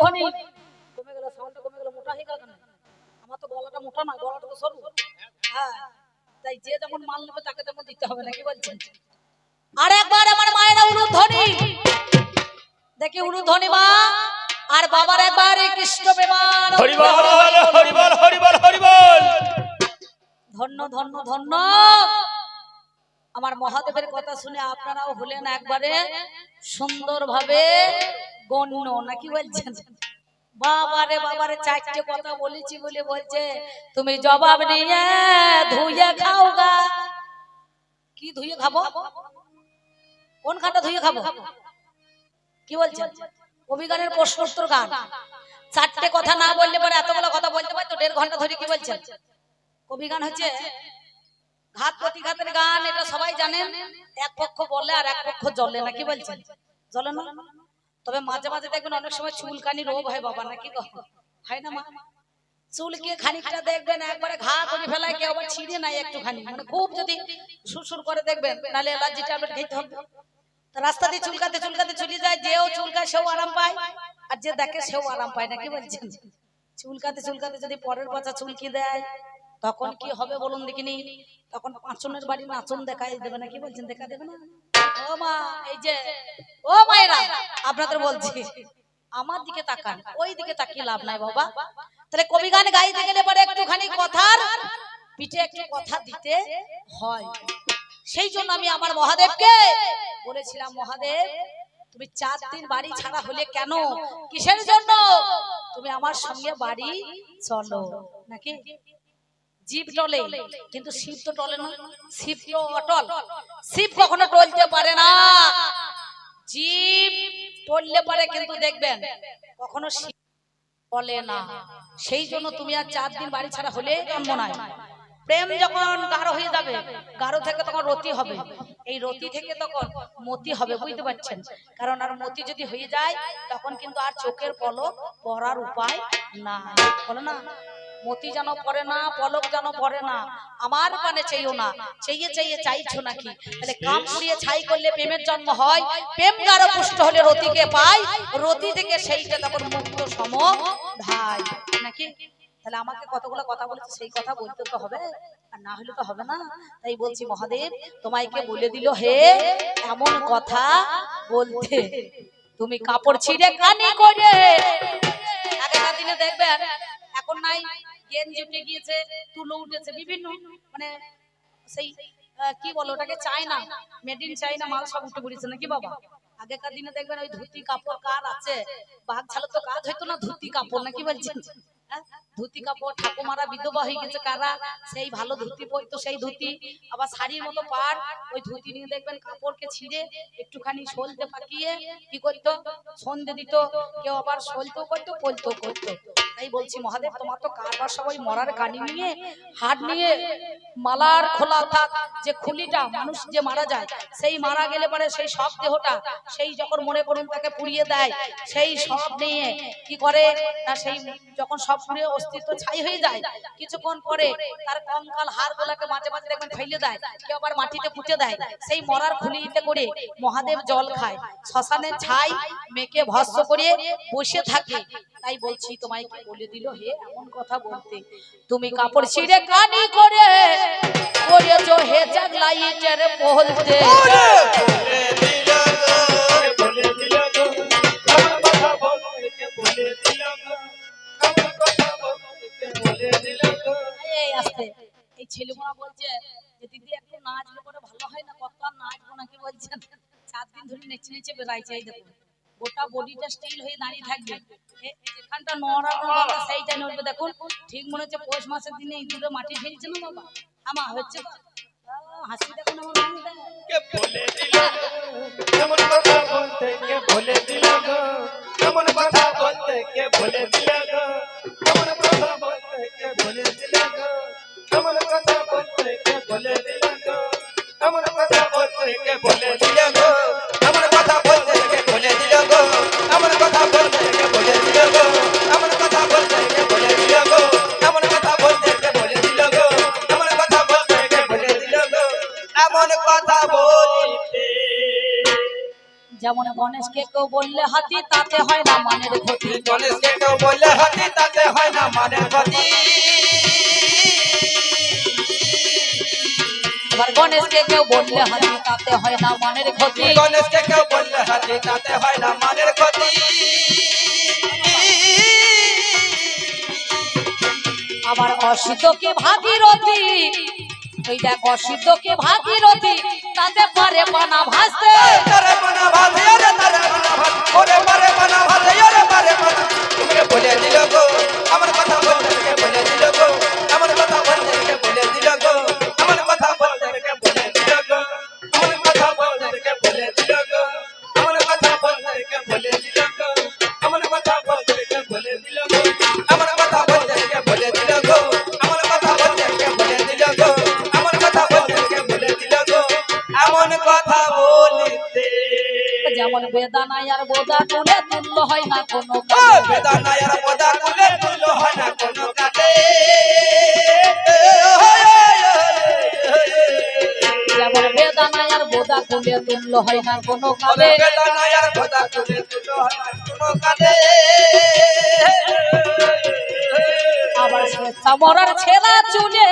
উলুধ্বনি কমে গেল, সাউন্ডটা কমে গেল, মোটা হয়ে গেল কেন? আমার তো গলাটা মোটা না, গলাটা তো সরু। হ্যাঁ, তাই যে যেমন মাল নেবে তাকে তেমন দিতে হবে নাকি বলছেন? আর একবার আমার মায়েরা উলুধ্বনি দেখি, উলুধ্বনি মা আর বাবার একবার কৃষ্ণ প্রেমান। হরি বল হরি বল হরি বল হরি বল। ধন্য ধন্য ধন্য। আমার মহাদেবের কথা শুনে আপনারাও হলেন একবারে সুন্দরভাবে গণ্য নাকি বলছেন? বাবারে বাবারে চারটে কথা বলেছি বলে বলছে তুমি জবাব নিয়ে ধুয়ে খাও গা। কি ধুয়ে খাবো? কোন খানটা ধুয়ে খাবো? কি বলছেন? কবিগানের প্রশ্নোত্তর গান। চারটে কথা না বললে পরে এতগুলো কথা বলতে পারতো 1.5 ঘন্টা ধরে। কি বলছেন? কবিগান হচ্ছে ঘাত প্রতিঘাতের গান, এটা সবাই জানেন। এক পক্ষ বলে আর এক পক্ষ জ্বলে নাকি বলছেন? জ্বলে না? তবে মাঝে মাঝে দেখবেন অনেক সময় চুলকানি রোগ হয় বাবা, নাকি হয় না মা? চুলকে খানিকটা দেখবেন একবারে ঘা করে ফেলায়, কেউ আবার ছিঁড়ে নাই একটুখানি, মানে খুব যদি সুরসুর করে দেখবেন, নাহলে অ্যালার্জি ট্যাবলেট খেতে হবে। রাস্তা দিয়ে চুলকাতে চুলকাতে চলে যায়, যেও চুলকায় সেও আরাম পায়, আর যে দেখে সেও আরাম পায় নাকি বলছেন? চুলকাতে চুলকাতে যদি পরের পাছা চুলকি দেয় তখন কি হবে বলুন দেখিনি? তখন পাঁচনের বাড়ি নাচন দেখাই দেবে নাকি বলছেন? দেখা দেবে না? ও মা, এই যে ও মায়েরা আপনাদের বলছি, আমার দিকে তাকান, ওই দিকে তাকিয়ে লাভ নাই বাবা। তাহলে কবি গান গাইতে গেলে পরে একটুখানি কথার পিঠে একটু কথা দিতে হয়। সেই জন্য আমি আমার মহাদেবকে বলেছিলাম, মহাদেব তুমি 4 দিন বাড়ি ছাড়া হলে কেন? কিসের জন্য? তুমি আমার সঙ্গে বাড়ি চলো নাকি? জীব টলে কিন্তু শিব তো টলে না। শিব তো অটল, শিব কখনো টলতে পারে না। জীব টললে পারে কিন্তু দেখবেন কখনো শিব টলে না। সেই জন্য তুমি আর 4 দিন বাড়ি ছাড়া হলে জন্ম নয়। প্রেম যখন গাঢ় হয়ে যাবে, গাঢ় থেকে তখন রতি হবে, এই রতি থেকে তখন মতি হবে, বুঝতে পারছেন? কারণ আর মতি যদি হয়ে যায় তখন কিন্তু আর চোখের পলক পড়ার উপায় নাই, বলো না? মতি যেন পড়ে না, পলক যেন পড়ে না, আমার পানে চেয়েও না, চেয়ে চেয়ে চাইছো নাকি? তাহলে কাম পুড়িয়ে ছাই করলে প্রেমের জন্ম হয়, প্রেম গাঢ় পুষ্ট হলে রতিকে পাই, রতি থেকে সেইটা তখন মুক্ত সম ধাই নাকি? তাহলে আমাকে কতগুলো কথা বলেছে, সেই কথা বলতে তো হবে, আর না হলে তো হবে না। তাই বলছি মহাদেব তোমাইকে বলে দিল হে এমন কথা বলতে, তুমি কাপড় ছিঁড়ে কানি করে। আগেকার দিনে দেখবেন, এখন নাই, গেঞ্জি উঠে গিয়েছে, তুলো উঠেছে, বিভিন্ন মানে সেই কি বলো ওটাকে, চায়না, মেড ইন চায়না মাল সব উঠে পড়েছে নাকি বাবা? আগেকার দিনে দেখবেন ওই ধুতি কাপড় কার আছে, বাঘ ছাড়া তো কাজ হইতো না, ধুতি কাপড় নাকি বলছেন? ধুতি কাপড়, ঠাকুমারা বিধবা হয়ে গেছে কারা, সেই ভালো ধুতি পরতো, সেই ধুতি আবার শাড়ির মতো পার, ওই ধুতি নিয়ে দেখবেন কাপড়কে ছিঁড়ে একটুখানি সলতে পাকিয়ে কি করতো, সন্ধে দিত, কেউ আবার সলতেও করতো, পলতেও করতো। তাই বলছি মহাদেব তোমার তো কারবার সবাই মরার কানি নিয়ে, হাত নিয়ে মালার খোলা থাক, যে খুলিটা মানুষ যে মারা যায়, সেই মারা গেলে পরে সেই সব দেহটা, সেই যখন মনে করুন তাকে পুড়িয়ে দেয়, সেই সব নিয়ে কি করে না, সেই যখন সব পুড়ে অস্তিত্ব ছাই হয়ে যায়, কিছুক্ষণ পরে তার কঙ্কাল হাড় গুলাকে মাঝে মাঝে দেখবেন ফেলে দেয়, কেউ আবার মাটিতে পুঁতে দেয়, সেই মরার খুলিতে করে মহাদেব জল খায়, শ্মশানের ছাই মেখে ভস্ম করে বসে থাকে। তাই বলছি তোমায় কি বলে দিল হে এমন কথা বলতে, তুমি কাপড় ছিঁড়ে কানি করে করেছো হে চাগলাইটের বলতে। এই ছেলেগুলো বলছে যে দিদি একটু নাচলে পরে ভালো হয় না, কত আর নাচবো নাকি বলছেন? 4 দিন ধরে নেচে নেচে বেড়াইছে, এই দেখুন গোটা বডিটা স্টিল হয়ে দাঁড়িয়ে থাকবে, যেখানটা নড়ানো বাবা সেইটা নড়বে। দেখুন ঠিক মনে হচ্ছে পৌষ মাসের দিনে ইঁদুরে মাটি ফেলছে না বাবা, আমা হচ্ছে হাসি দেখুন আমার মুখে। কে বলে দিল কেমন কথা বলতে, কে বলে দিল গো কেমন কথা বলতে, কে বলে দিল গো কেমন কথা বলতে, কে বলে দিল গো কেমন কথা বলতে, কে বলে দিল গো কেমন কথা বলতে, কে বলে দিল গো কেমন কথা বলতে, কে বলে দিল গো কেমন কথা বলতে, কে বলে দিল গো কেমন কথা বলতে, কে বলে দিল গো কেমন কথা বলতে, কে বলে দিল গো কেমন কথা বলতে, কে বলে দিল গো এমন কথা বলিতে। যেমন গণেশকে কেউ বললে হাতি তাতে হয় না মানের ক্ষতি, গণেশকে কেউ বললে হাতি তাতে হয় না মানের ক্ষতি। আবার গণেশকে কেউ বললে হাতি তাতে হয় না মানের ক্ষতি, গণেশকে কেউ বললে হাতি তাতে হয় না মানের ক্ষতি। আবার অসিদ্ধকে ভাগীরথী, ওই দেখ অসিদ্ধকে ভাগীরথী তাতে পারে পানা ভাসতে, তারে পানা ভাসে রে তারে পানা ভাসে, ওরে পারে পানা ভাসে রে পারে পানা। তুমি বলে দিল গো আমার কথা বলতে কে বলে দিল গো, আমার কথা বলতে কে বলে দিল গো, আমার কথা বলতে কে বলে দিল গো, আমার কথা বলতে কে বলে দিল গো, আমার কথা বলতে কে বলে দিল গো, আমার কথা বলতে কে বলে দিল গো, আমার কথা বলতে কে বলে দিল গো, আমার কথা বলতে কে বলে দিল গো, আমার কথা বলতে কে বলে দিল গো, এমন কথা বলিতে। যেমন বেদানায় আর বোদা তুলে তুল্য হয় না কোনো ও কাজে, বেদানায় আর বোদা তুলে তুল্য হয় না কোনো কাজে। যেমন বেদানায় আর বোদা তুলে তুল্য হয় না কোনো বলে কাজে, বেদানায় আর বোদা তুলে তুল্য হয় না কোনো কাজে। আবার স্বেচ্ছা মরার ছেঁড়া চুলে,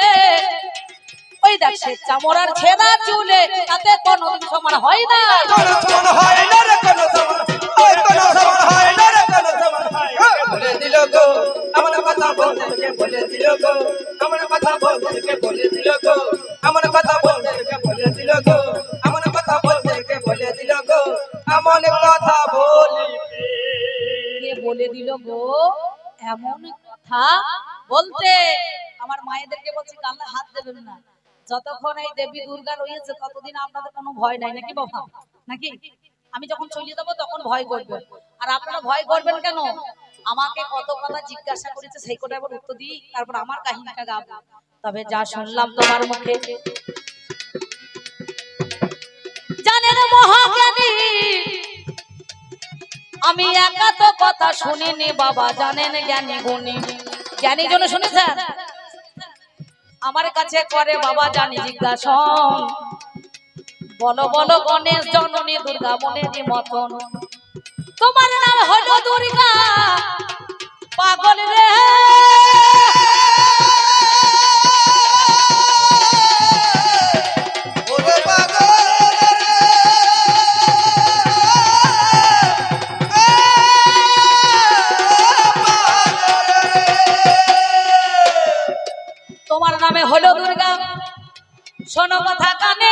ওই দেখ স্বেচ্ছা মরার ছেঁড়া চুলে তাতে কোনোদিন সমান হয় না, কোনো সমান হয় না রে কোনো সমান, ওই কোনো সমান হয় না রে কোনো সমান হয়। বলে দিল গো আমার কথা বলতে কে বলে দিল গো, আমার কথা বলতে কে বলে দিল গো, আমার কথা বলতে কে বলে দিল গো, আমার কথা বলতে কে বলে দিল গো, এমন কথা বলিতে। কে বলে দিল গো এমন কথা বলতে। আমার মায়েদেরকে বলছি গালে হাত দেবেন না, যতক্ষণ এই দেবী দুর্গা রয়েছে ততদিন আপনাদের কোনো ভয় নাই, নাকি বাবা? নাকি আমি যখন চলে যাবো তখন ভয় করবেন, আর আপনারা ভয় করবেন কেন? আমাকে কত কথা জিজ্ঞাসা করেছে সেই কথা এবার উত্তর দিই, তারপর আমার কাহিনীটা গাবো। তবে যা শুনলাম তোমার মুখে, জানেন মহাজ্ঞানী আমি একা তো কথা শুনিনি বাবা, জানেন জ্ঞানী গুণী, জ্ঞানী জন শুনেছেন? আমার কাছে করে বাবা জানি জিজ্ঞাসন, বলো বলো গণেশ জননী দুর্গা মনেরই মতন, তোমার নাম হলো দুর্গা পাগল রে, ওরে পাগল তোমার নামে হলো দুর্গা, শোনো কথা কানে,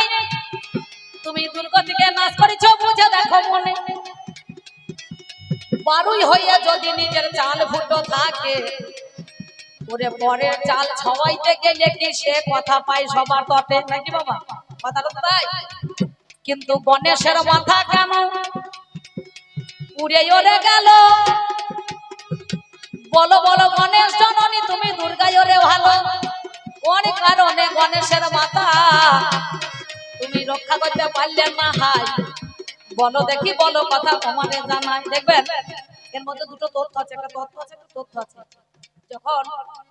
তুমি দুর্গতিকে নাশ করেছো বুঝে দেখো মনে, বারুই হইয়া যদি নিজের চাল ফুটো থাকে, ওরে পরের চাল ছওয়াইতে গেলে কি সে কথা পায় সবার তটে, নাকি বাবা? কথাটা তো তাই। কিন্তু গণেশের মাথা কেন উড়ে ওরে গেল, বলো বলো গণেশ জননী তুমি দুর্গায় ওরে ভালো, কোন কারণে গণেশের মাথা তুমি রক্ষা করতে পারলে না? হাই বলো দেখি, বলো কথা তোমাদের জানাই। দেখবেন এর মধ্যে দুটো তথ্য আছে, একটা তথ্য আছে একটা তথ্য আছে। যখন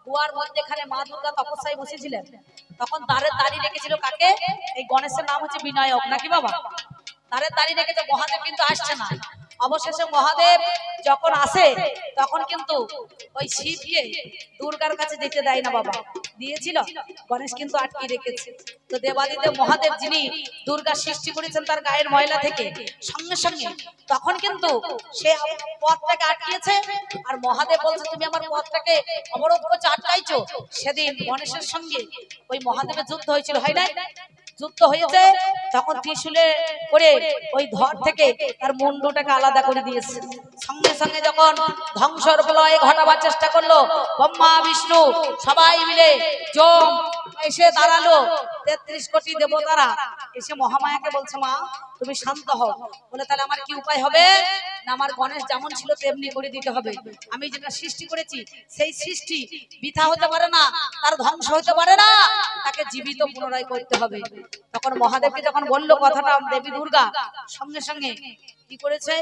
কুয়ার মধ্যেখানে মা দুর্গা তপস্যায় বসেছিলেন তখন দ্বারের দাঁড়িয়ে রেখেছিল কাকে? এই গণেশের নাম হচ্ছে বিনায়ক, নাকি বাবা? দ্বারের দাঁড়িয়ে রেখেছে, মহাদেব কিন্তু আসছে না। অবশেষে মহাদেব যখন আসে তখন কিন্তু ওই শিবকে দুর্গার কাছে যেতে দেয় না বাবা, দিয়েছিল, গণেশ কিন্তু আটকে রেখেছে। তো দেবাদিদেব মহাদেব যিনি দুর্গা সৃষ্টি করেছেন তার গায়ের ময়লা থেকে, সঙ্গে সঙ্গে তখন কিন্তু সে পথটাকে আটকিয়েছে, আর মহাদেব বলছে তুমি আমার পথটাকে অবরোধ করছো, আটকাইছো। সেদিন গণেশের সঙ্গে ওই মহাদেবের যুদ্ধ হয়েছিল, হয় না? যুদ্ধ হয়েছে, তখন ত্রিশূলে করে ওই ধর থেকে তার মুন্ডটাকে আলাদা করে দিয়েছে। সঙ্গে সঙ্গে যখন ধ্বংসর প্রলয় ঘটাবার চেষ্টা করলো, ব্রহ্মা বিষ্ণু সবাই মিলে যম এসে দাঁড়ালো, ৩৩ কোটি দেবতারা এসে মহামায়াকে বলছে মা তুমি শান্ত হও। বলে তাহলে আমার কি উপায় হবে? না আমার গণেশ যেমন ছিল তেমনি করে দিতে হবে, আমি যেটা সৃষ্টি করেছি সেই সৃষ্টি বৃথা হতে পারে না, তার ধ্বংস হতে পারে না, তাকে জীবিত পুনরায় করতে হবে। তখন মহাদেবকে যখন বললো কথাটা দেবী দুর্গা, সঙ্গে সঙ্গে কি করেছে?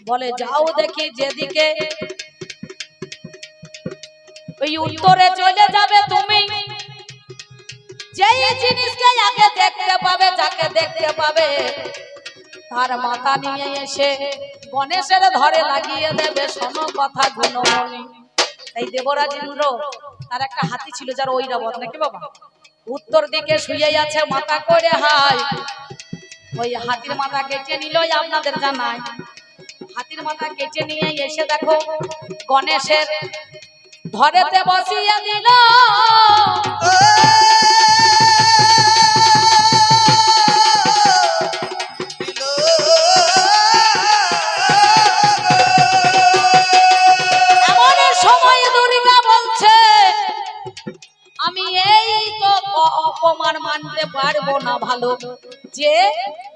বলে যাও দেখি যেদিকে ওই উত্তরে চলে যাবে তুমি, যেই জিনিসকে আগে দেখতে পাবে, যাকে দেখতে পাবে তার মাথা নিয়ে এসে গণেশের ধরে লাগিয়ে দেবে শোনো কথা গুণমণি। এই দেবরাজ ইন্দ্র তার একটা হাতি ছিল যার ঐরাবত নাকি বাবা, উত্তর দিকে শুয়ে আছে মাথা করে হাই। ওই হাতির মাথা কেটে নিল আপনাদের জানাই। হাতির মাথা কেটে নিয়ে এসে দেখো গণেশের ধরেতে বসিয়ে দিল। এমন সময় দুর্গা বলছে আমি এই তো অপমান মানতে পারবো না ভালো, যে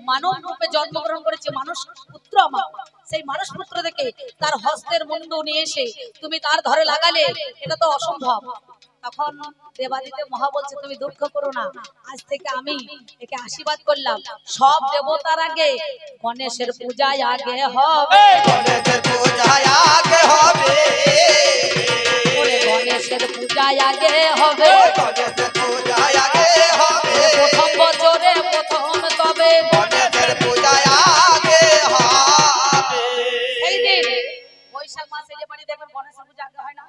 মানব রূপে জন্মগ্রহণ করেছে মানুষ পুত্র আমার, সেই মানুষ পুত্র দেখে তার হস্তের মুন্ডু নিয়ে এসে তুমি তার ধরে লাগালে, এটা তো অসম্ভব। তখন দেবাদিদেব মহা বলছে তুমি দুঃখ করো না, আজ থেকে আমি একে আশীর্বাদ করলাম সব দেবতার আগে গণেশের পূজায় আগে হবে, গণেশের পূজায় আগে হবে, গণেশের পূজায় আগে হবে, গণেশের পূজায় আগে হবে, প্রথম বছরে প্রথম তবে গণেশের পূজায় আগে হবে। এই দিন বৈশাখ মাসে যে বাড়ি দেখবেন গণেশের পূজা আগে হয় না।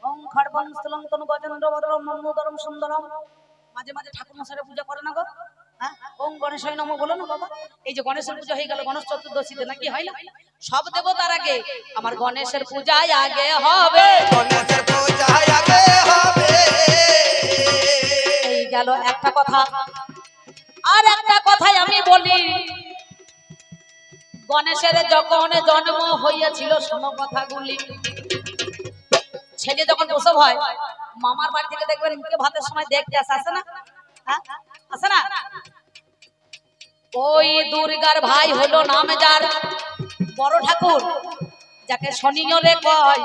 ওম খড়বং স্থলং তনু গজেন্দ্র বদরম মন্মোদরম সুন্দরম, মাঝে মাঝে ঠাকুর মশাইয়ের পূজা করে না গো, হ্যাঁ ওম গণেশায় নমঃ বলো না বাবা। এই যে গণেশের পূজা হয়ে গেল গণেশ চতুর্দশীতে নাকি হয় না, সব দেবতার আগে আমার গণেশের পূজায় আগে হবে, গণেশের পূজায় আগে হবে। এই গেল একটা কথা। আর একটা কথাই আমি বলি, গণেশের যখন জন্ম হইয়াছিল শোনো কথাগুলি, ছেলে যখন প্রসব হয় মামার বাড়ি থেকে দেখবেন মুখে ভাতের সময় দেখতে আসে না, হ্যাঁ আসে না। ওই দুর্গার ভাই হলো নাম যার বড় ঠাকুর, যাকে শনিয়রে কয়,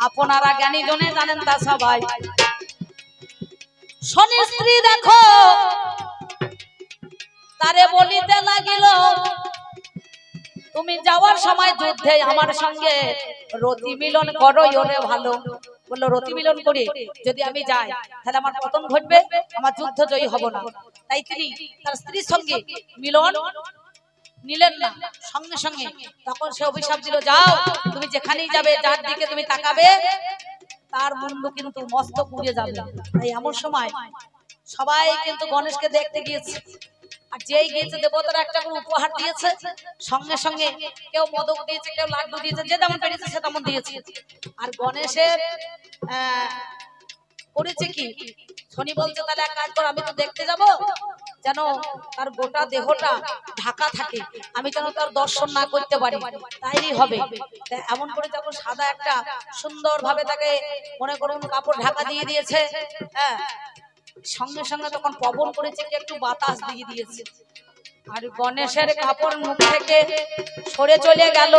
আপনারা জ্ঞানী জনে জানেন তা সবাই। শনির স্ত্রী দেখো তারে বলিতে লাগিল তুমি যাওয়ার সময় যুদ্ধে আমার সঙ্গে রতি মিলন করো ওরে ভালো। বললো রতি মিলন করে যদি আমি যাই তাহলে আমার পতন ঘটবে, আমার যুদ্ধ জয়ী হব না। তাই তিনি তার স্ত্রীর সঙ্গে মিলন নিলেন না সঙ্গে সঙ্গে। তখন সে অভিশাপ দিল যাও তুমি যেখানেই যাবে যার দিকে তুমি তাকাবে তার মুন্ডু কিন্তু মস্তক উড়ে যাবে। তাই এমন সময় সবাই কিন্তু গণেশকে দেখতে গিয়েছে, আর যেই গিয়েছে দেবতারা একটা করে উপহার দিয়েছে, সঙ্গে সঙ্গে কেউ মোদক দিয়েছে কেউ লাড্ডু দিয়েছে, যে তেমন পেরেছে সে তেমন দিয়েছে। আর গণেশের করেছে কি, শনি বলছে তাহলে এক কাজ কর আমি তো দেখতে যাব, যেন তার গোটা দেহটা ঢাকা থাকে, আমি যেন তার দর্শন না করতে পারি, তাইই হবে। এমন করে যখন সাদা একটা সুন্দর ভাবে তাকে মনে করুন কাপড় ঢাকা দিয়ে দিয়েছে, হ্যাঁ সঙ্গে সঙ্গে তখন পবন করেছে কি একটু বাতাস দিয়ে দিয়েছে, আর গণেশের কাপড় মুখ থেকে সরে চলে গেল।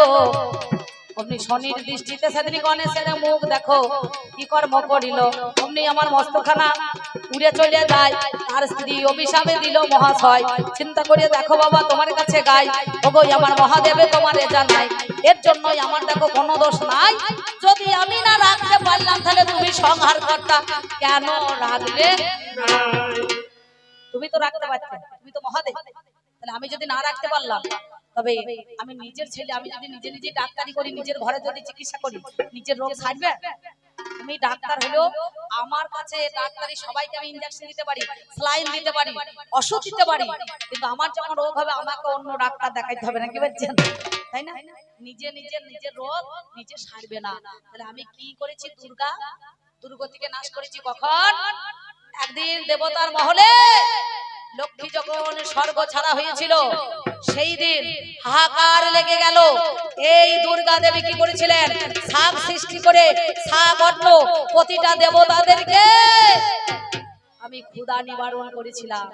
অমনি শনির দৃষ্টিতে সেদিন গণেশের মুখ দেখো কি কর্ম করিল, অমনি আমার মস্তখানা উড়ে চলে যায়। তার স্ত্রী অভিশাপে দিল মহাশয় চিন্তা করে দেখো বাবা তোমার কাছে গাই, ওগো আমার মহাদেবে তোমার জানাই, এর জন্যই আমার দেখো কোনো দোষ নাই, যদি আমি না রাখতে পারলাম তাহলে তুমি সংহার করতা, কেন রাখলে তুমি তো রাখতে পারতে, তুমি তো মহাদেব, তাহলে আমি যদি না রাখতে পারলাম, তবে আমি নিজের ছেলে আমি যদি নিজে নিজে ডাক্তারি করি, নিজের ঘরে যদি চিকিৎসা করি, নিজের রোগ সারবে। আমি ডাক্তার হলেও আমার কাছে ডাক্তারি সবাইকে আমি ইনজেকশন দিতে পারি, স্লাইন দিতে পারি, ওষুধ দিতে পারি, কিন্তু আমার যখন রোগ হবে আমাকে অন্য ডাক্তার দেখাইতে হবে না, কি বলছেন তাই না? নিজে নিজের রোগ নিজে সারবে না। তাহলে আমি কি করেছি, দুর্গতিকে নাশ করেছি। কখন? একদিন দেবতার মহলে লক্ষ্মী যখন স্বর্গ ছাড়া হয়েছিল সেই দিন হাহাকার লেগে গেল। এই দুর্গা দেবী কি করেছিলেন, শাক সৃষ্টি করে শাক অন্ন প্রতিটা দেবতাদেরকে আমি ক্ষুধা নিবারণ করেছিলাম।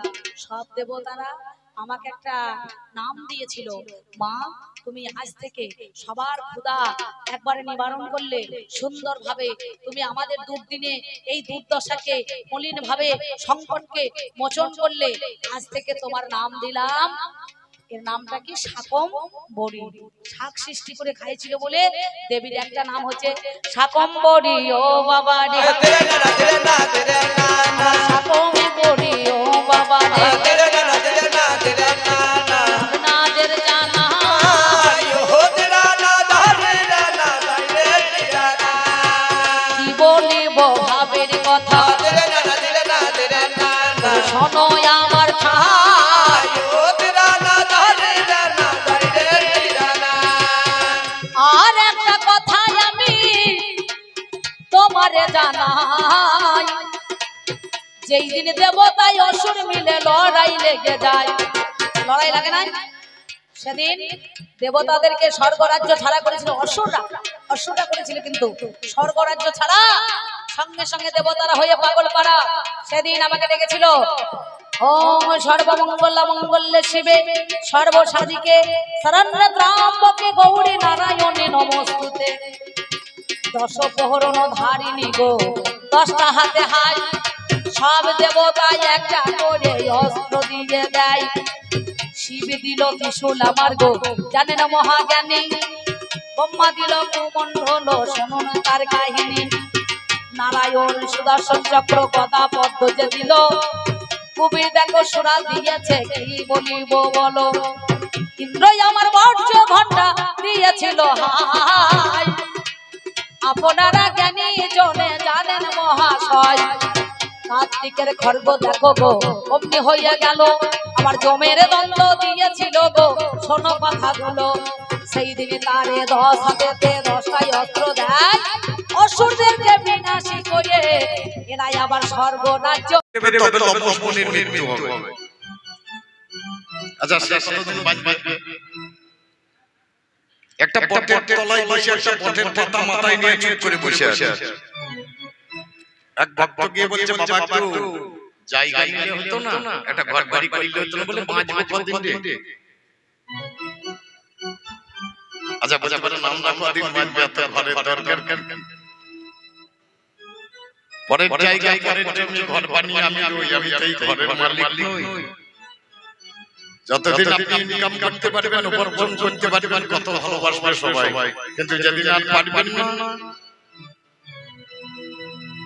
সব দেবতারা আমাকে একটা নাম দিয়েছিল, মা তুমি আজ থেকে সবার ক্ষুধা একবারে নিবারণ করলে, সুন্দরভাবে তুমি আমাদের দুর্দিনে এই দুর্দশাকে মলিন ভাবে সংকটকে মোচন করলে, আজ থেকে তোমার নাম দিলাম, এর নামটা কি শাকম বড়ি। শাক সৃষ্টি করে খাইছিল বলে দেবীর একটা নাম হচ্ছে শাকম বড়ি। ও বাবা রে শাকম বড়ি, ও বাবা রে নাদের জান জানাই যেই দিন দেবতায় অসুর মিলে লড়াই লেগে যায়, লড়াই লাগে না সেদিন দেবতাদেরকে স্বর্গরাজ্য ছাড়া করেছিল অসুররা, অসুররা করেছিল কিন্তু স্বর্গরাজ্য ছাড়া সঙ্গে সঙ্গে দেবতারা হয়ে পাগল পাড়া সেদিন আমাকে ডেকেছিল। ওম সর্বমঙ্গলা মঙ্গলে শিবে সর্বসাধিকে শরণ্যে ত্র্যম্বকে গৌরী নারায়ণে নমস্তুতে। দশ প্রহরণ ধারিণী গো 10টা হাতে হাই, সব দেবতায় একটা করে অস্ত্র দিয়ে দেয়। শিব দিল ত্রিশূল আমার গো জানে না মহাজ্ঞানী, ব্রহ্মা দিল কুমণ্ডল শুনুন তার কাহিনী। নারায়ণ সুদর্শন চক্র গদা পদ্ম যে দিল, কবির দেখো সুরা দিয়েছে কি বলিব বলো। ইন্দ্রই আমার বর্জ্য ঘন্টা দিয়েছিল হাই, আপনারা জ্ঞানী জনে জানেন মহাশয়। কার্তিকের খড়গ দেখো গো অমনি হয়ে গেল, আমার জমের দণ্ড দিয়েছিল গো শোনো কথাগুলো। সেই দিনে তারে 10 হাতেতে 10টাই অস্ত্র দেয়, অসুরদেরকে বিনাশী করে এরাই আবার স্বর্গরাজ্য। তবে লম্বমণির মৃত্যু হবে। আচ্ছা সে কতদিন বাঁচবে? একটা বটের তলায় বসে একটা বটের পাতা মাথায় নিয়ে চুপ করে বসে আছে। এক ভক্ত গিয়ে বলছে বাবা একটু জায়গা নিলে হতো না, একটা ঘর বাড়ি করলে হতো না, বলে বাঁচবো কতদিন রে? আচ্ছা বলছে বলে নাম রাখো দিন বাঁচবে, এত ঘরের দরকার কেন? পরের জায়গায় পরের জমি ঘর বানিয়ে আমি তাই ঘরের মালিক নই। যতদিন আপনি ইনকাম করতে পারবেন, উপার্জন করতে পারবেন, কত ভালোবাসবে সবাই, কিন্তু যেদিন আর পারবেন না,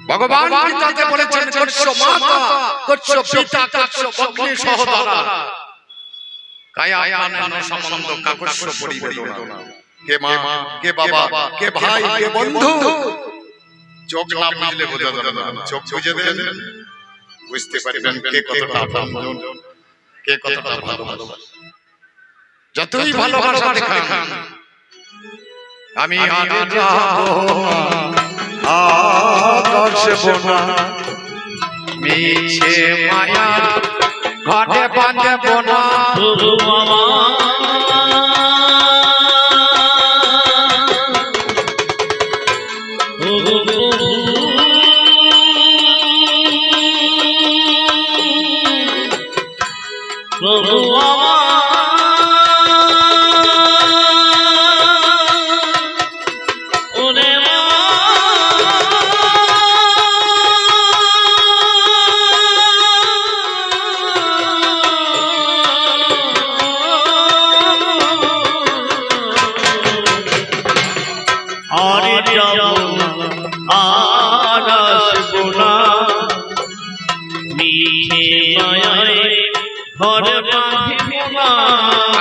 ভগবান গীতাতে বলেছেন কচ্ছ মাতা কচ্ছ পিতা কচ্ছ ভগ্নী সহোদরা কায়া আনন সম্বন্ধ কাকস্য পরিবেদনা। কে মা, কে বাবা, কে ভাই, কে বন্ধু, চোখ না বুঝলে বোঝা যাবে না। চোখ বুঝে দেন, বুঝতে পারবেন কে কতটা আপনজন, কে কতটা ভালোবাসে। যতই ভালোবাসা দেখান, আমি আর যাব আদর্শ বোনা, মিছে মায়া ঘটে বাঁধব না।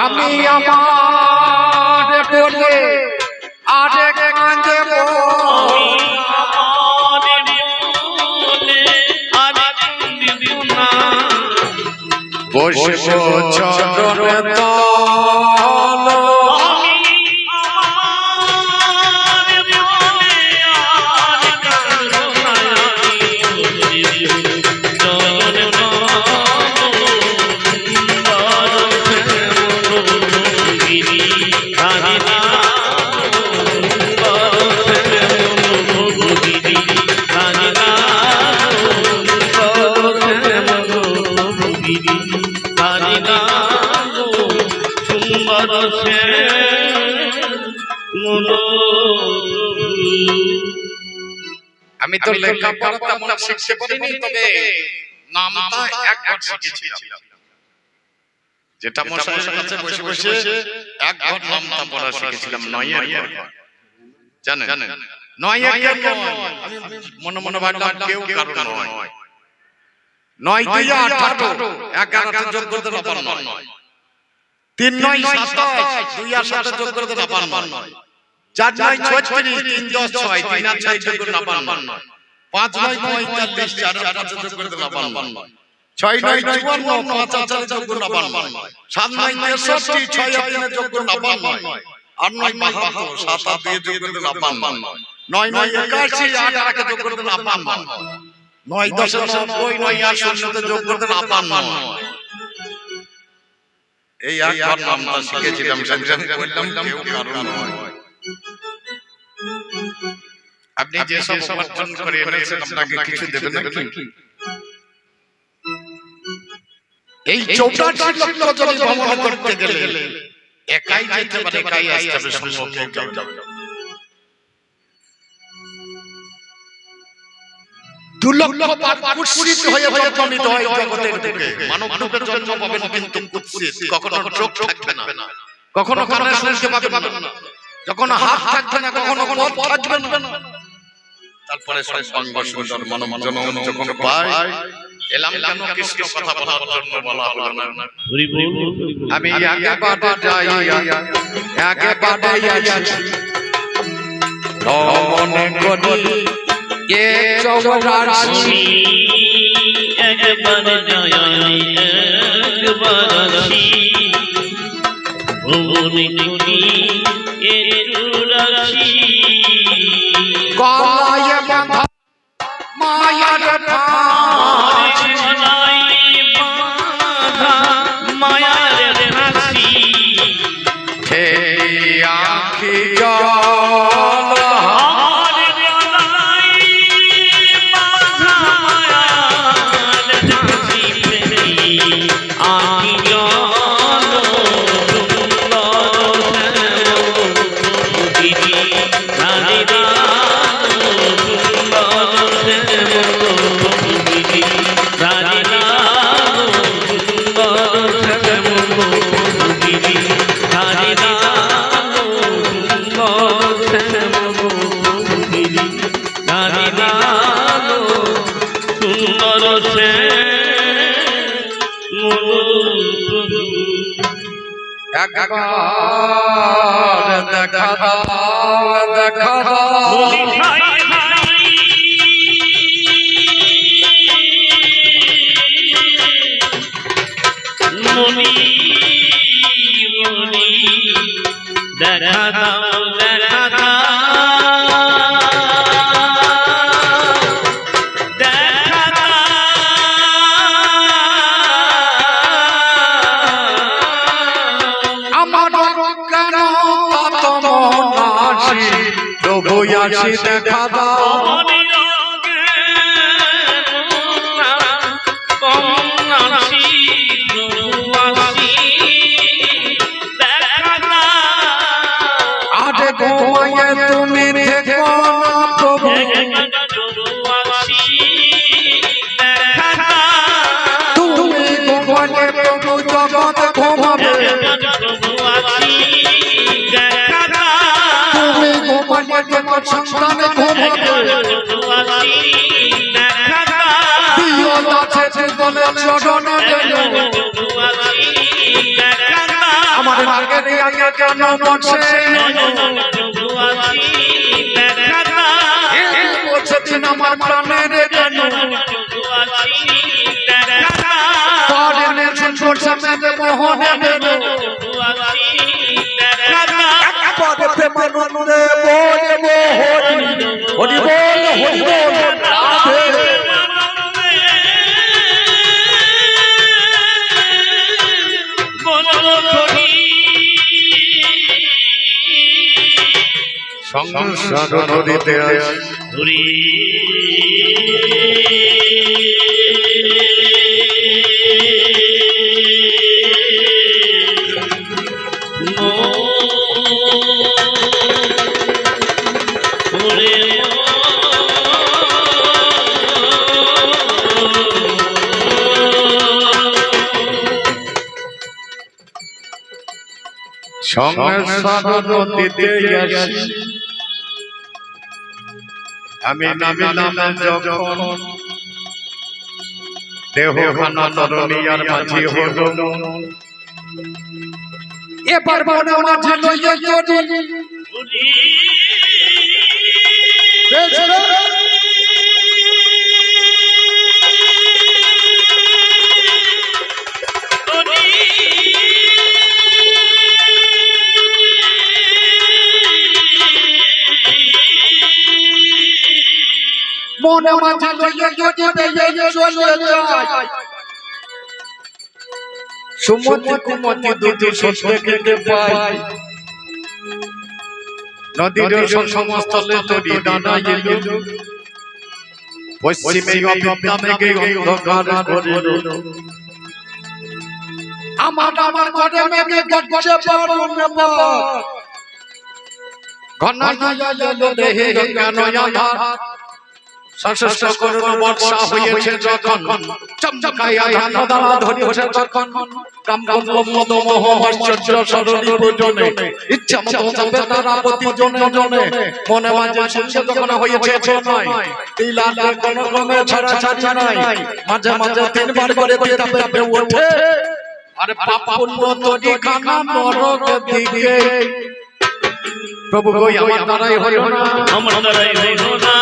আমি আমার বলে আরেক কাঁদব, বসব চরণে তল, আমি তো লেখাপড়া তেমন শিখতে পারিনি, তবে নামটা একবার শিখেছিলাম। যেটা মশাইয়ের কাছে বসে বসে একবার নামটা পড়া শিখেছিলাম, নয়ের ঘর। জানেন নয়ের ঘর আমি মনে মনে ভাবলাম কেউ কারণ নয়, 9 2 18 11তে যোগ করতে না পারো নয়, 3 9 27 2 আর 7 যোগ করতে না পারো নয়, 4 9 36 3 10 6 3 আর 6 যোগ করতে না পারো নয়, 5 9 45 4 আর 5 যোগ করতে না পারো নয়, 6 9 54 5 আর 4 যোগ করতে না পারো নয়, 7 9 63 6 আর 3 যোগ করতে না পারো নয়, 8 9 72 7 আর 2 যোগ করতে না পারো নয়, 9 9 81 8 8 যোগ করতেন 52 9 10 90 9 আর 0 যোগ করতেন 52 এই একবার নামটা শিখেছিলাম সেদিন বললাম কেউ কারণ নয় আপনি যে সব অর্জন করে এনেছেন আপনাকে কিছু দেবেন নাকি এই 84 লক্ষ যদি ভ্রমণ করতে গেলে একাই যেতে পারে একাই আসতে হবে সম্ভব যাও 2 লক্ষ কুৎসিত হয়ে জন্মিত হয় জগতের বুকে মানব রূপে জন্ম পাবেন কিন্তু কুৎসিত কখনো চোখ থাকবে না কখনো কানে শুনতে পাবেন না যখন হাত থাকবে না কখনো পথ থাকবে না তারপরে সঙ্গ সুন্দর মানব জনম যখন পায় এলাম কেন কৃষ্ণ কথা বলার জন্য বলা হলো না আমি আগে বাড়ে যাই আগে বাড়ে যাচ্ছি মনে করি এ চৌরাশি একবার জয় একবার আসি ভুবনে করি এ চৌরাশি গলায় বাঁধা মায়ার ফাঁস মায়ার ফাঁসি হে আঁখি জল একবার দেখা দাও দেখা দাও দেখা দাও দেখা দাও আমার কেন কত মন আসি তবু আসি দেখা দাও আরে ঘুমায়ে তুমি দেখো না প্রভু তুমি ঘুমালে প্রভু জগৎ ঘুমাবে তুমি ঘুমালে তোমার সন্তান ঘুমাবে দিও আছে জীবনে চরণে আমার আগে আগে কেন বসে বলছেন আমার প্রাণের কেন পরে বলছে মেঘে মোহনে একবারে প্রেমানন্দে বলবো হরি বল হরি বল রাধে সংসার নদীতে হরি সংসার নদীতে আসি আমি নামে নামে যখন দেহ খানা তরুণীর মাঝি হলো এবার মনে মাঝে লইয়া চলি মনে মাঝে লইয়া যদি বেয়ে চলে যায় সুমতি কুমতি দুটি সত্যে খেতে পাই নদীর সমস্তলে তরি দানা এলো পশ্চিমে অবিদ্যা মেঘে অন্ধকার করিল আমার ঘরে মেঘে গড়ছে বরণ ঘন দেহে জ্ঞান আধার সশস্ত্র করুণ বর্ষা হয়েছে যখন চমচকাইয়া ধারা ধরি ওঠে যখন কাম মদ মোহ আশ্চর্য সরলি পূজনে ইচ্ছা মতো যাবে তারা প্রতি জনে জনে মনে মাঝে শুনছে যখন হয়েছে নয় এই লালের কোন ক্রমে ছাড়া ছাড়ি নাই মাঝে মাঝে তিনবার করে দিতে পেপে ওঠে আরে পাপ পুণ্য তরি খানা নরক দিকে প্রভু গো আমার দ্বারাই হইল না আমার দ্বারাই হইল না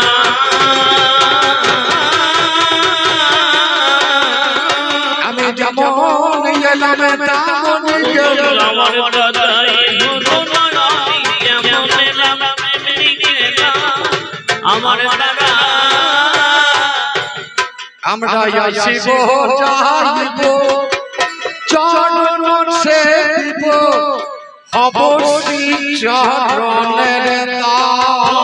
আমি যেমন এলাম তেমন গেলাম আমার দ্বারাই হইল না যেমন এলাম তেমনি গেলাম আমার দ্বারা আমরা আসিব যাইব চরণ সেবিব হব শ্রী চরণের দাস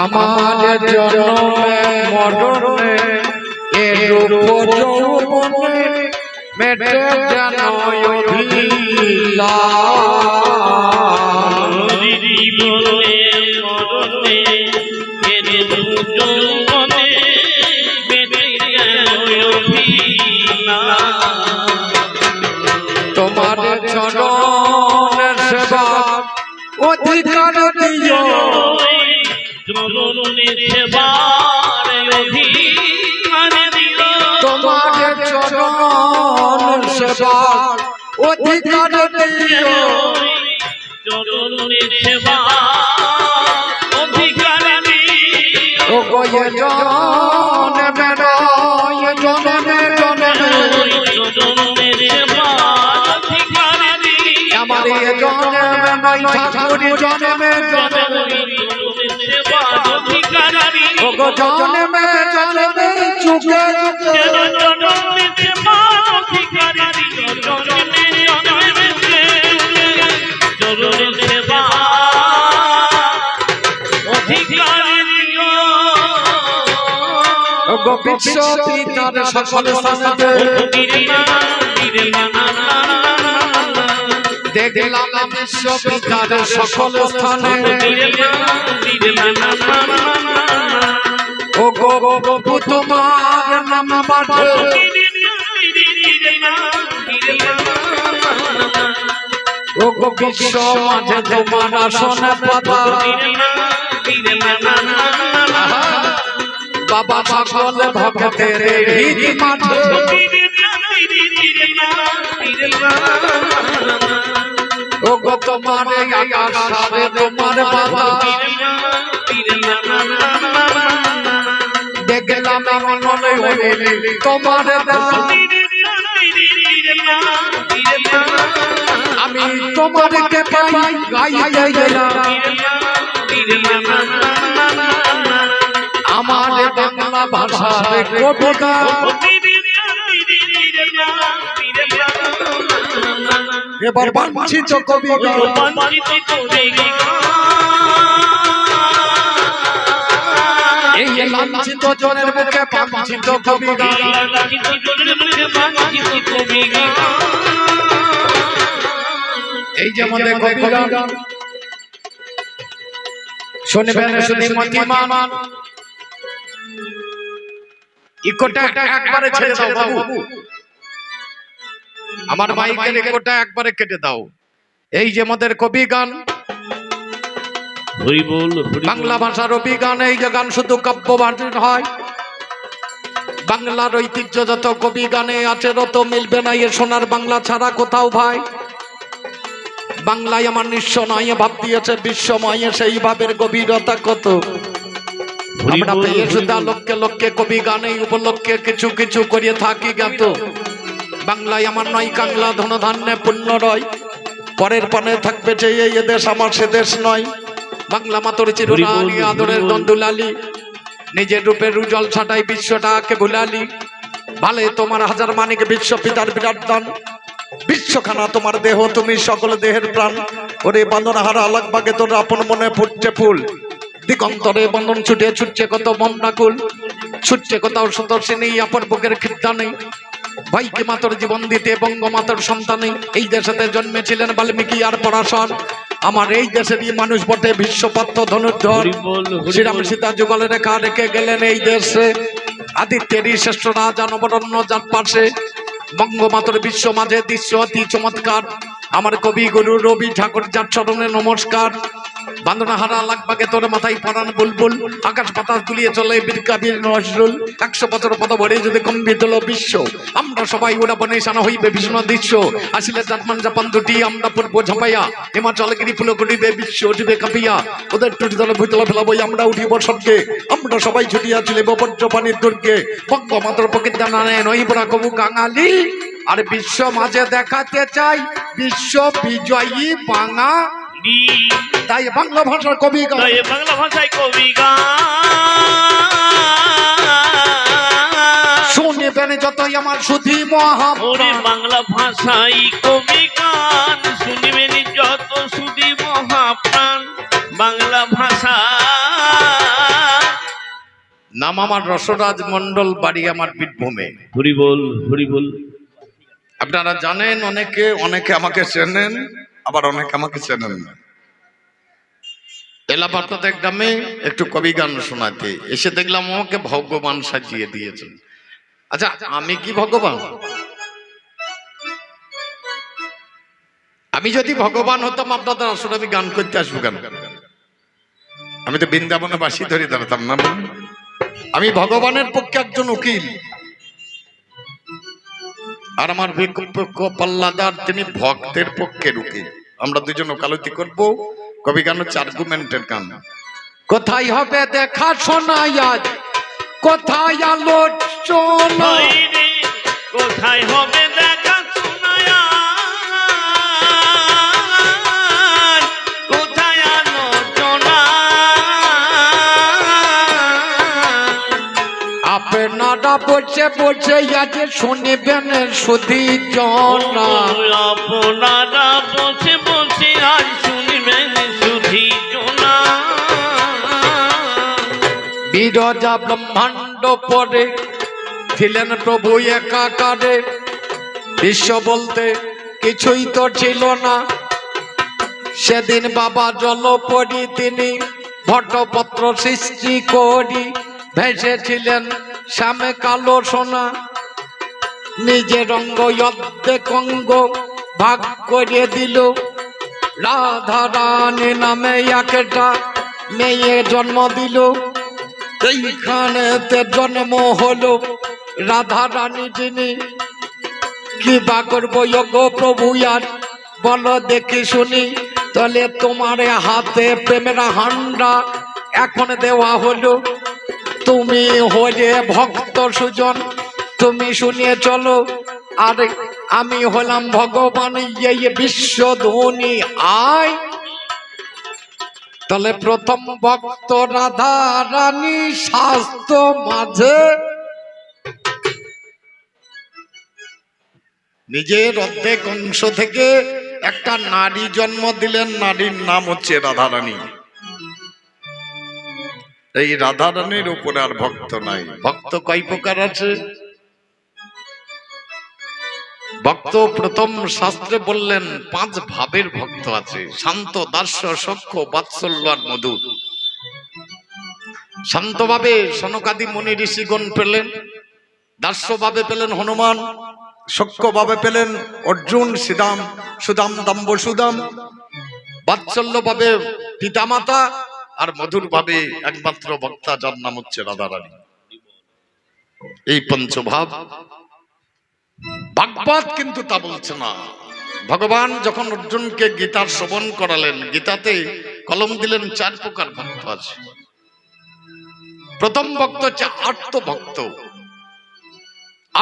আমার জন্মে মরণে এ রূপ যৌবনে মেটে যেন অভিলাষ জীবনে মরণে এর যৌবনে বেঁধে গেল অভিলাষ তোমার চরণের সেবা অধিকার দিও চরণের সেবার অধিকার দিও তোমার চরণ সেবা অধিকার দিও চরণের সেবা অধিকার দিও ও গয়ে জনমে নয় জনমে জনমে চরণের সেবা অধিকার দিও আমার এ জনমে নয় ঠাকুর জনমে জনমে সেবা অধিকার দিও ও গো জনমে জনমে যুগে যুগে চরণের সেবা অধিকার দিও চরণের সেবা অধিকার দিও ও গো বিশ্ব পিতার সকল স্থানে দেখলাম বিশ্ব পিতার সকল স্থানে ও গো প্রভু তোমার নাম পাঠে ও গো বিশ্ব মাঝে তোমার আসনে পাতা বাবা সকল ভক্তের হৃদ মাঠে ও গো তোমার আশারে তোমার বাবা দেখলাম মনে হইলে তোমার দান আমি তোমারকে পাই গাইতে গেলাম আমার বাংলা ভাষার কবিতা এবার বাঞ্ছিত কবিতা এই লাঞ্ছিত জনের মুখে বাঞ্ছিত কবিতা এই যে আমাদের কবিতা শুনবেন শ্রীমতীমান ইকোটা একবারে ছেড়ে দাও বাবু আমার মাইকের ইকোটা একবারে কেটে দাও এই যে আমাদের কবি গান হরি বল হরি বাংলা ভাষার অভিগান, এই যে গান শুধু কাব্য বাণীর হয়। বাংলার ঐতিহ্য যত কবি গানে আছে তত মিলবে না এ সোনার বাংলা ছাড়া কোথাও ভাই। বাংলায় আমার নিঃস্ব নয় ভাব দিয়েছে বিশ্বময়, সেই ভাবের গভীরতা কত আমরা পেয়ে শুধু লক্ষ্যে লক্ষ্যে কবি গানে উপলক্ষে কিছু কিছু করিয়ে থাকি জ্ঞাত। বাংলায় আমার নয় কাংলা ধন ধান্যে পূর্ণ রয়, পরের পানে থাকবে যে এই দেশ আমার সে দেশ নয়। বাংলা মাতর চিরনালি আদরের দ্বন্দ্বলালি, নিজের রূপের উজ্জ্বল ছাটাই বিশ্বটাকে ভুলালি। ভালে তোমার হাজার মানিক বিশ্ব পিতার বিরাট দান, বিশ্বখানা তোমার দেহ তুমি সকল দেহের প্রাণ। ওরে বাঁধন হারা আলাক বাগে তোর আপন মনে ফুটছে ফুল, দিগন্তরে বন্ধন ছুটে ছুটছে কত মমনাকুল, ছুটছে কোথাও সতর্ষিনী আপন বুকের খিদ্দা নেই। ভাইকে মাতর জীবন দিতে বঙ্গমাতর সন্তানে এই দেশেতে জন্মেছিলেন বাল্মীকি আর পরাশর। আমার এই দেশেরই মানুষ বটে বিশ্বপাত্র ধনুর্ধর, শ্রীরাম সীতা যুগল রেখা রেখে গেলেন এই দেশে। আদিত্যেরই শ্রেষ্ঠ রাজা নবরণ্য যার পাশে, বঙ্গমাতর বিশ্ব মাঝে দৃশ্য অতি চমৎকার। আমার কবি গুরু রবি ঠাকুর যার চরণে নমস্কার। বান্দনা হারা লাগবাগে তোর মাথায় পরান বুলবুল, আকাশ বাতাস দুলিয়ে চলে বীর কাবীর নজরুল। 100 বছর পদ ভরে যদি কম্পিত হলো বিশ্ব, আমরা সবাই উড়াবো নিশানা হইবে ভীষণ দৃশ্য। আসিলে জার্মান জাপান দুটি আমরা পূর্ব ঝাঁপাইয়া, হিমাচল গিরি ফুলকুড়িতে বিশ্ব উঠিবে কাঁপিয়া। ওদের টুটি দলে ভূতলে ফেলাবই আমরা উঠিব স্বর্গে, আমরা সবাই ছুটিয়া চলিব বজ্রপানির দুর্গে। বঙ্গমাতর প্রকৃতি নানে নই পড়া কবু কাঙালি, আর বিশ্ব মাঝে দেখাতে চাই বিশ্ব বিজয়ী বাঙা। তাই বাংলা ভাষার কবি গান, তাই বাংলা ভাষায় কবি গান শুনিবেন যতই আমার সুধী ওরে মহাপ্রাণ। বাংলা ভাষায় কবি গান শুনিবেন যত সুধী মহাপ্রাণ। বাংলা ভাষা নাম আমার রসরাজ মন্ডল, বাড়ি আমার বীরভূমে। হরি বল হরি বল। আপনারা জানেন অনেকে অনেকে আমাকে চেনেন, আবার অনেকে আমাকে চেনেন না। এলাম আপনাদের গ্রামে একটু কবি গান শোনাতে এসে দেখলাম আমাকে ভগবান সাজিয়ে দিয়েছেন। আচ্ছা, আমি কি ভগবান? আমি যদি ভগবান হতাম আপনাদের আসলে আমি গান করতে আসবো কেন? আমি তো বৃন্দাবনে বাসি ধরে দাঁড়াতাম না। আমি ভগবানের পক্ষে একজন উকিল, আর আমার পাল্লাদার তিনি ভক্তের পক্ষের উকিল। আমরা দুজন ওকালতি করবো। কবি গান হচ্ছে আর্গুমেন্টের গান। কোথায় হবে দেখা শোনা আজ, কোথায় আলোচনা, কোথায় হবে দেখা শোনা, কোথায় আলোচনা। আপনারা বসে বসে আজ শুনিবেন সুধী জনা। আপনারা বসে বসে আজ শুনবেন সুধী জনা। বিরজা ব্রহ্মাণ্ড পরে ছিলেন প্রভু একাকারে, বিশ্ব বলতে কিছুই তো ছিল না। সেদিন বাবা জলপরি তিনি ভট্টপত্র সৃষ্টি করি, ভেসেছিলেন শ্যামে কালো সোনা। নিজের অঙ্গ অর্ধেক অঙ্গ ভাগ করে দিল, রাধা রানী নামে একটা মেয়ে জন্ম দিল। এইখানেতে জন্ম হলো রাধা রানী যিনি, কি বা করবো গো প্রভু আর বলো দেখি শুনি। তাহলে তোমার হাতে প্রেমের হান্ডা এখন দেওয়া হলো, তুমি হলে ভক্ত সুজন, তুমি শুনিয়ে চলো। আর আমি হলাম ভগবান এই বিশ্ব ধনী আয়। তাহলে প্রথম ভক্ত রাধা রানী শাস্ত্র মাঝে নিজের অর্ধেক অংশ থেকে একটা নারী জন্ম দিলেন, নারীর নাম হচ্ছে রাধা রানী। এই রাধা রানীর উপরে আর ভক্ত নাই। ভক্ত কয় প্রকার আছে? ভক্ত প্রথম শাস্ত্রে বললেন 5 ভাবের ভক্ত আছে, শান্ত, দাস্য, সখ্য, বাৎসল্য আর মধুর। শান্ত ভাবে সনকাদি মুনি ঋষিগণ পেলেন, দাস্য ভাবে পেলেন হনুমান, সখ্য ভাবে পেলেন অর্জুন, সুদাম, দাম্ব সুদাম, বাৎসল্য ভাবে পিতামাতা, আর মধুর ভাবে একমাত্র বক্তা, যার নাম হচ্ছে রাধারানী। এই পঞ্চভাব ভাগবত কিন্তু তা বলছে না। ভগবান যখন অর্জুনকে গীতার শ্রবণ করালেন, গীতাতে কলম দিলেন 4 প্রকার ভক্ত আছে। প্রথম ভক্ত হচ্ছে আর্তভক্ত।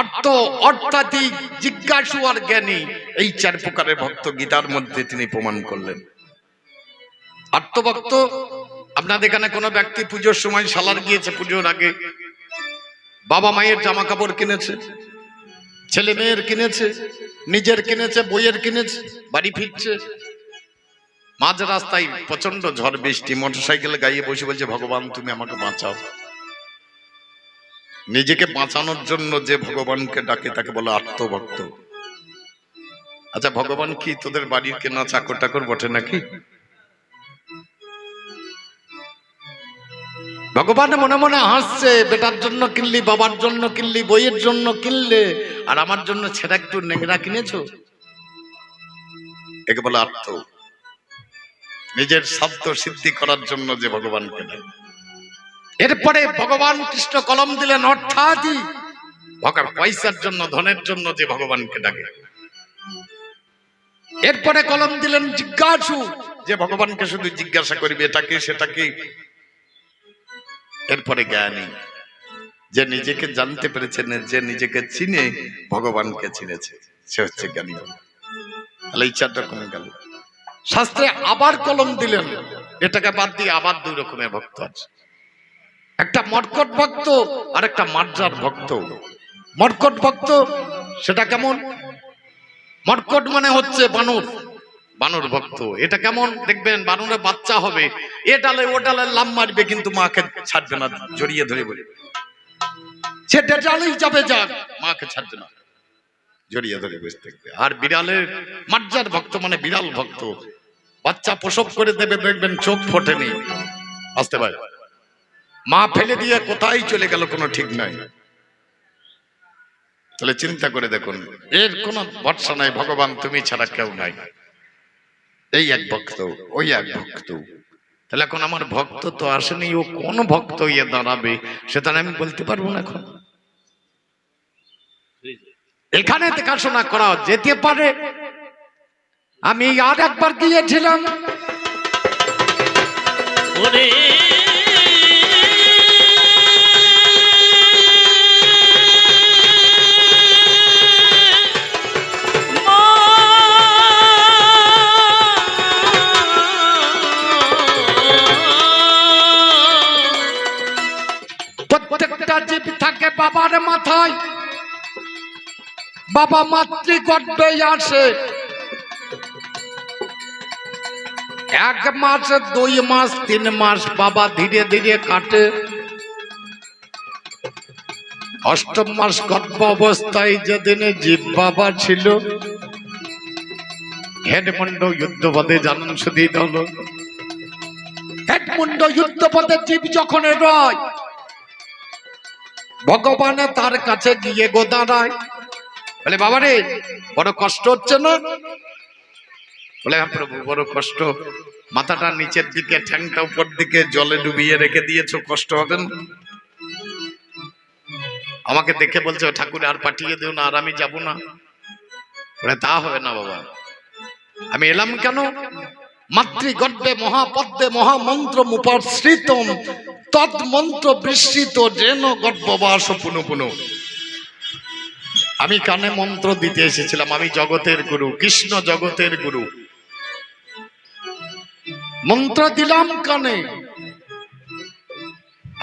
আর্ত অর্থাৎ জিজ্ঞাসু আর জ্ঞানী, এই 4 প্রকারের ভক্ত গীতার মধ্যে তিনি প্রমাণ করলেন। আর্তভক্ত, আপনাদের এখানে কোনো ব্যক্তি পুজোর সময় সালার গিয়েছে, পুজোর আগে বাবা মায়ের জামা কাপড় কিনেছে, ছেলে মেয়ের কিনেছে, নিজের কিনেছে, বইয়ের কিনেছে, বাড়ি ফিরছে, মাঝ রাস্তায় প্রচন্ড ঝড় বৃষ্টি, মোটরসাইকেল গাইয়ে বসে বলছে ভগবান তুমি আমাকে বাঁচাও। নিজেকে বাঁচানোর জন্য যে ভগবানকে ডাকে তাকে বলে আত্মভক্ত। আচ্ছা, ভগবান কি তোদের বাড়ির কেনা চাকর টাকর বটে নাকি? ভগবান মনে মনে হাসছে, বেটার জন্য কিনলি, বাবার জন্য কিনলি, বইয়ের জন্য কিনলে, আর আমার জন্য ছেড়া একটু নেংরা কিনেছো। একে বলে আত্ম। নিজের শব্দ সিদ্ধি করার জন্য যে ভগবানকে ডাকে। এরপরে ভগবান কৃষ্ণ কলম দিলেন অর্থাৎ পয়সার জন্য, ধনের জন্য যে ভগবানকে ডাকে। এরপরে কলম দিলেন জিজ্ঞাসু, যে ভগবানকে শুধু জিজ্ঞাসা করবে এটা কি সেটা কি। এরপরে জ্ঞানী, যে নিজেকে জানতে পেরেছে, যে নিজেকে চিনে ভগবানকে চিনেছে, সে হচ্ছে জ্ঞানী। তাহলে এই 4টা কমে গেল। শাস্ত্রে আবার কলম দিলেন, এটাকে বাদ দিয়ে আবার 2 রকমের ভক্ত আছে। একটা মর্কট ভক্ত আর একটা মার্জার ভক্ত। মর্কট ভক্ত সেটা কেমন? মর্কট মানে হচ্ছে বানর, বানর ভক্ত। এটা কেমন দেখবেন, বানরের বাচ্চা হবে, এ ডালে ও ডালে লাম মারবে, কিন্তু মাকে ছাড়বে না, জড়িয়ে ধরে বলে সে ডালেই যাবে, যাক, মাকে ছাড়বে না, জড়িয়ে ধরে বসে থাকবে। আর বিড়ালের মার্জার ভক্ত মানে বিড়াল ভক্ত, বাচ্চা প্রসব করে দেবে, দেখবেন চোখ ফোটেনি, আসতে পারে, মা ফেলে দিয়ে কোথায় চলে গেল কোনো ঠিক নাই। তাহলে চিন্তা করে দেখুন, এর কোনো ভরসা নাই, ভগবান তুমি ছাড়া কেউ নাই। এই এক ভক্ত, ওই এক ভক্ত। তাহলে এখন আমার ভক্ত তো আসেনি, ও কোন ভক্ত ইয়ে দাঁড়াবে সেটা আমি বলতে পারবো না। এখন এখানে দেখাশোনা করা যেতে পারে। আমি আর একবার গিয়েছিলাম, ওরে প্রত্যেকটা জীব থাকে বাবার মাথায়, বাবা মাতৃগর্ভে আসে। 1 মাস, 2 মাস, 3 মাস বাবা ধীরে ধীরে কাটে। 8ম মাস গর্ভ অবস্থায় যেদিনে জীব বাবা ছিল, হেডমুন্ড যুদ্ধপথে জানান শুধু দল। হেডমুন্ড যুদ্ধপথে জীব যখন রয়, ভগবানে তার কাছে গিয়ে দাঁড়ায়, বলে বাবা রে বড় কষ্ট হচ্ছে না? বলে হ্যাঁ প্রভু বড় কষ্ট, মাথাটা নিচের দিকে, ঠ্যাংটা উপর দিকে, জলে ডুবিয়ে রেখে দিয়েছো, কষ্ট হবে না? আমাকে দেখে বলছে ঠাকুর আর পাঠিয়ে দিও না, আর আমি যাব না। বলে তা হবে না বাবা, আমি এলাম কেন? মাতৃগর্ভে মহাপদ্মে মহামন্ত্র মুপাশ্রিতম তৎ মন্ত্র বিস্মৃত যেন গর্ভবাস পুনঃ পুনঃ। আমি কানে মন্ত্র দিতে এসেছিলাম, আমি জগতের গুরু, কৃষ্ণ জগতের গুরু, মন্ত্র দিলাম কানে।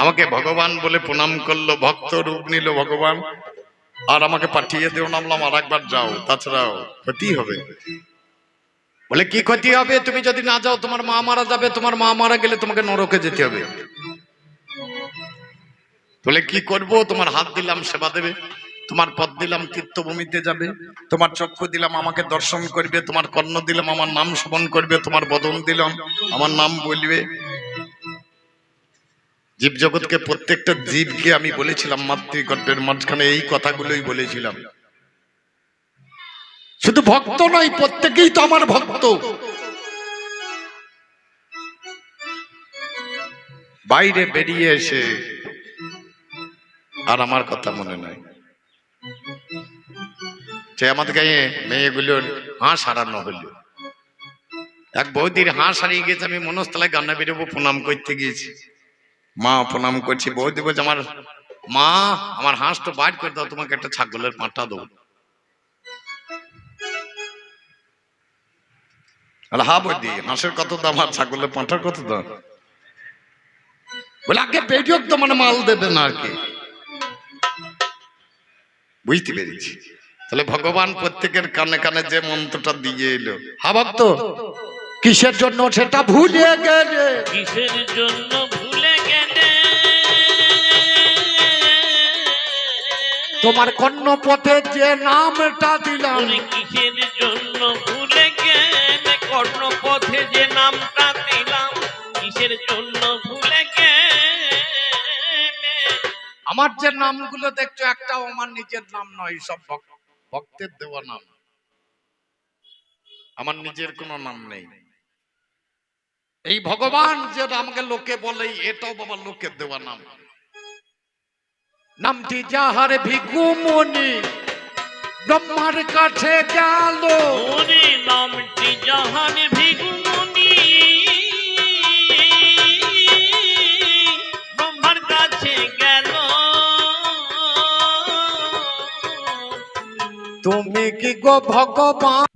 আমাকে ভগবান বলে প্রণাম করলো, ভক্ত রূপ নিল ভগবান, আর আমাকে পাঠিয়ে দিও, নামলাম আর একবার যাও, তাছাড়াও ক্ষতি হবে। বলে কি ক্ষতি হবে? তুমি যদি না যাও তোমার মা মারা যাবে, তোমার মা মারা গেলে তোমাকে নরকে যেতে হবে। বলে কি করব? তোমার হাত দিলাম সেবা দেবে, তোমার পদ দিলাম তীর্থভূমিতে যাবে, তোমার চক্ষু দিলাম আমাকে দর্শন করবে, তোমার কর্ণ দিলাম আমার নাম শ্রবণ করবে, তোমার বদন দিলাম আমার নাম বলবে। জীব জগৎকে, প্রত্যেকটা জীবকে আমি বলেছিলাম মাতৃগর্ভের মাঝখানে এই কথাগুলোই বলেছিলাম। শুধু ভক্ত নয়, প্রত্যেকেই তো আমার ভক্ত। বাইরে বেরিয়ে এসে আর আমার কথা মনে নাই, যে আমাদের গায়ে মেয়েগুলোর হাঁস হারানো হলো। এক বৌদির হাঁস হারিয়ে গেছে, আমি মনস্থলায় গান্না বেরোবো, প্রণাম করতে গিয়েছি, মা প্রণাম করছি, বৌদি বলছে আমার মা আমার হাঁস তো বাইর করে দাও, তোমাকে একটা ছাগলের পাঁঠা দেবো। হা বৌদি, হাঁসের কত দাম আর ছাগলের পাঁঠার কত দাম? বলে আগে বেরিয়োগ তো মানে মাল দেবে না আর কি। বুঝতে পেরেছি। তাহলে ভগবান প্রত্যেকের কানে কানে যে মন্ত্রটা দিয়ে এলো, হা ভক্ত কিসের জন্য সেটা ভুলে গেলে, কিসের জন্য ভুলে গেলে, তোমার কর্ণপথে যে নামটা দিলাম, ওরে কিসের জন্য ভুলে গেলে, কর্ণপথে যে নামটা দিলাম, কিসের জন্য ভুলে গেলে। আমার যে নামগুলো দেখছো একটাও আমার নিজের নাম নয়, সব ভক্তের দেওয়া নাম, আমার নিজের কোনো নাম নেই। এই ভগবান যে আমাকে লোকে বলে, এটাও বাবা লোকের দেওয়া নাম। নামটি যাহার ভিক্ষুমণি ব্রহ্মার কাছে গেল, ওরে নামটি যাহার ভিক্ষুমণি ব্রহ্মার কাছে গেল, তুমি কি গো ভগবান?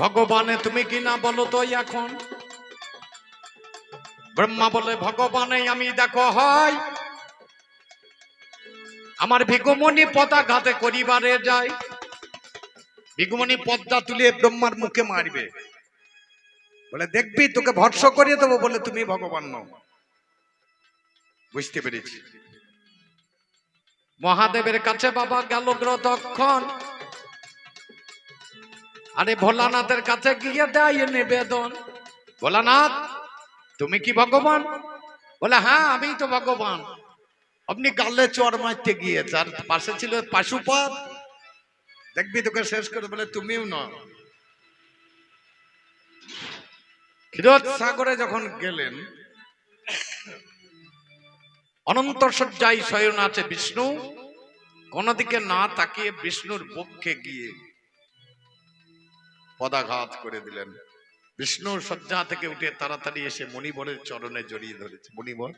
ভগবানে তুমি কি না বলো তো এখন? ব্রহ্মা বলে ভগবানে আমি দেখো হয় আমার ভিক্ষুমণি পদাঘাতে করিবারে যায়, ভিক্ষুমণি পদ্মা তুলে ব্রহ্মার মুখে মারবে, বলে দেখবি তোকে ভৎস করিয়ে দেবো, বলে তুমি ভগবান নও। বুঝতে পেরেছি। মহাদেবের কাছে বাবা গেল গ্রহ দক্ষণ, আরে ভোলানাথের কাছে গিয়ে দেয় নিবেদন, ভোলানাথ তুমি কি ভগবান? বলে হ্যাঁ আমি তো ভগবান। আপনি গালে চর মারতে গিয়েছে, আর পাশে ছিল পাশুপাত, দেখবি তোকে শেষ করে, বলে তুমিও না। ক্ষীরোদ সাগরে যখন গেলেন, অনন্ত শয্যায় শয়ন আছে বিষ্ণু, কোন দিকে না তাকিয়ে বিষ্ণুর পক্ষে গিয়ে পদাঘাত করে দিলেন। বিষ্ণুর শয্যা থেকে উঠে তাড়াতাড়ি এসে মণিবরের চরণে জড়িয়ে ধরেছে, মণিবর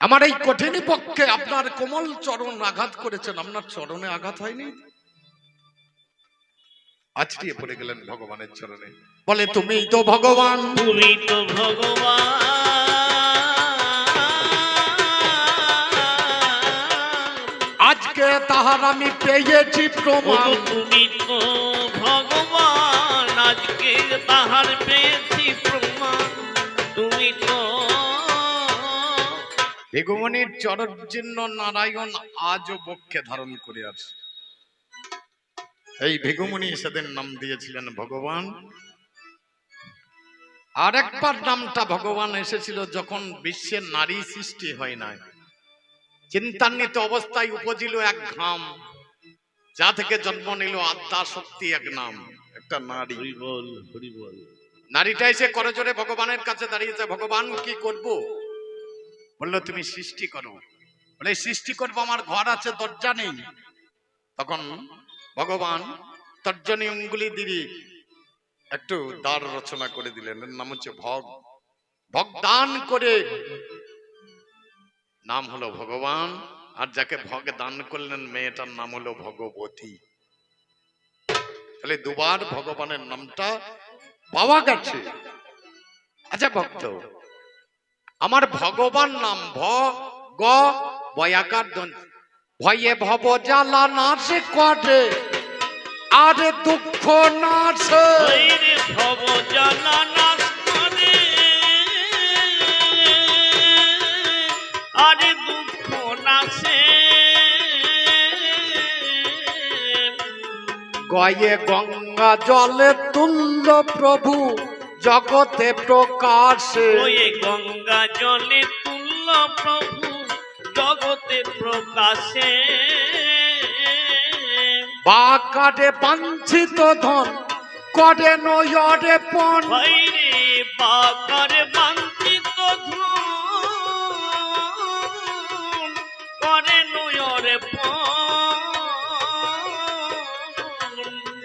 আমার এই কঠিন পক্ষে আপনার কোমল চরণ আঘাত করেছেন, আপনার চরণে আঘাত হয়নি? আছড়িয়ে পড়ে গেলেন ভগবানের চরণে, বলে তুমি তো ভগবান, তুমি তো ভগবান, আজকে তাহার আমি পেয়েছি প্রমাণ, তুমি তো ভগবান, আজকে তাহার পেয়েছি প্রমাণ, তুমি তো। ভিক্ষুমণির চরণ চিহ্ন নারায়ণ আজও বক্ষে ধারণ করে আছে। এই ভিক্ষুমণি সেদিন নাম দিয়েছিলেন ভগবান। আর একবার নামটা ভগবান এসেছিল যখন বিশ্বের নারী সৃষ্টি হয় নাই, চিন্তান্বিত অবস্থায় উপজিল এক ঘাম, যা থেকে জন্ম নিল আদ্যা শক্তি এক নাম, একটা নারী। হরি বল, হরি বল। নারীটা এসে করে জোরে ভগবানের কাছে দাঁড়িয়েছে, ভগবান কি করব? বললো তুমি সৃষ্টি করো। বলে সৃষ্টি করবো, আমার ঘর আছে দরজা নেই। তখন ভগবান তর্জনী অঙ্গুলি দিয়ে একটু দ্বার রচনা করে দিলেন, এর নাম হচ্ছে ভগ। ভগ দান করে নাম হলো ভগবান, আর যাকে ভগ দান করলেন মেয়েটার নাম হলো ভগবতী। তাহলে দুবার ভগবানের নামটা পাওয়া গেছে। আচ্ছা ভক্ত, আমার ভগবান নাম গ বয়াকার ভয়ে ভব জ্বালা নাশে করে আরে দুঃখ নাশে। হইরে ভব জ্বালা নাশ করে আরে দুঃখ নাশে। গয়ে গঙ্গা জলে তুল্য প্রভু জগতে প্রকাশে। ওয়ে গঙ্গা জলে তুল্য প্রভু জগতে প্রকাশে। বাকারে বাঞ্ছিত ধন করে নয়রে পণ। হইরে বাকার বাঞ্ছিত ধন করে নয়রে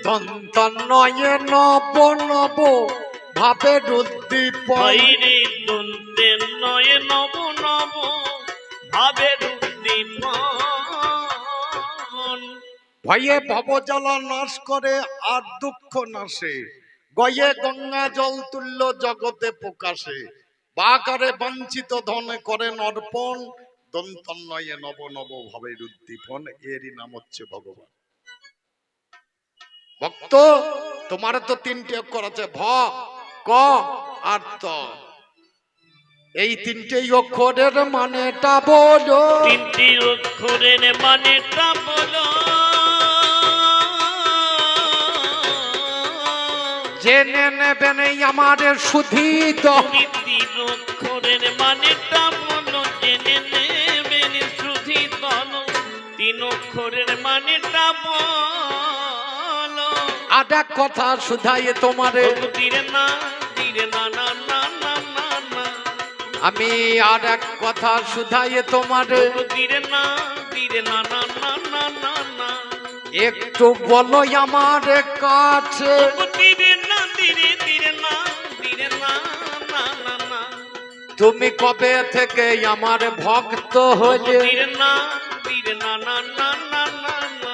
দন্ত নয়ে নব নব ভাবে উদ্দীপন। হইরে দন্তে নয় নব নব ভাবের উদ্দীপন। ভয়ে ভবজ্বালা নাশ করে আর দুঃখ নাশে। গয়ে গঙ্গা জল তুল্য জগতে প্রকাশে। বাকারে বাঞ্ছিত ধনে করেন অর্পণ। দন্তন্নয়ে নব নব ভাবের উদ্দীপন। এরই নাম হচ্ছে ভগবান। ভক্ত, তোমার তো তিনটে অক্ষর আছে, ভ ক আর ত। এই তিনটেই অক্ষরের মানেটা বলো। তিনটি অক্ষরের মানেটা বলো। জেনে নেবেন এই আমার সুধীত। তুমি তিন অক্ষরের মানেটা বলো, জেনে নেবেন শ্রুতি তল। তিন অক্ষরের মানেটা বলো। আর এক কথা শুধাই তোমারে, দিরে না দিরে না না না না না না। আমি আর এক কথা শুধাই তোমারে, দিরে না দিরে না না না না না না। একটু বলো আমার কাছে। দিরে না দিরে দিরে না দিরে না না না না। তুমি কবে থেকে আমার ভক্ত হলে? দিরে না দিরে না না না না না না।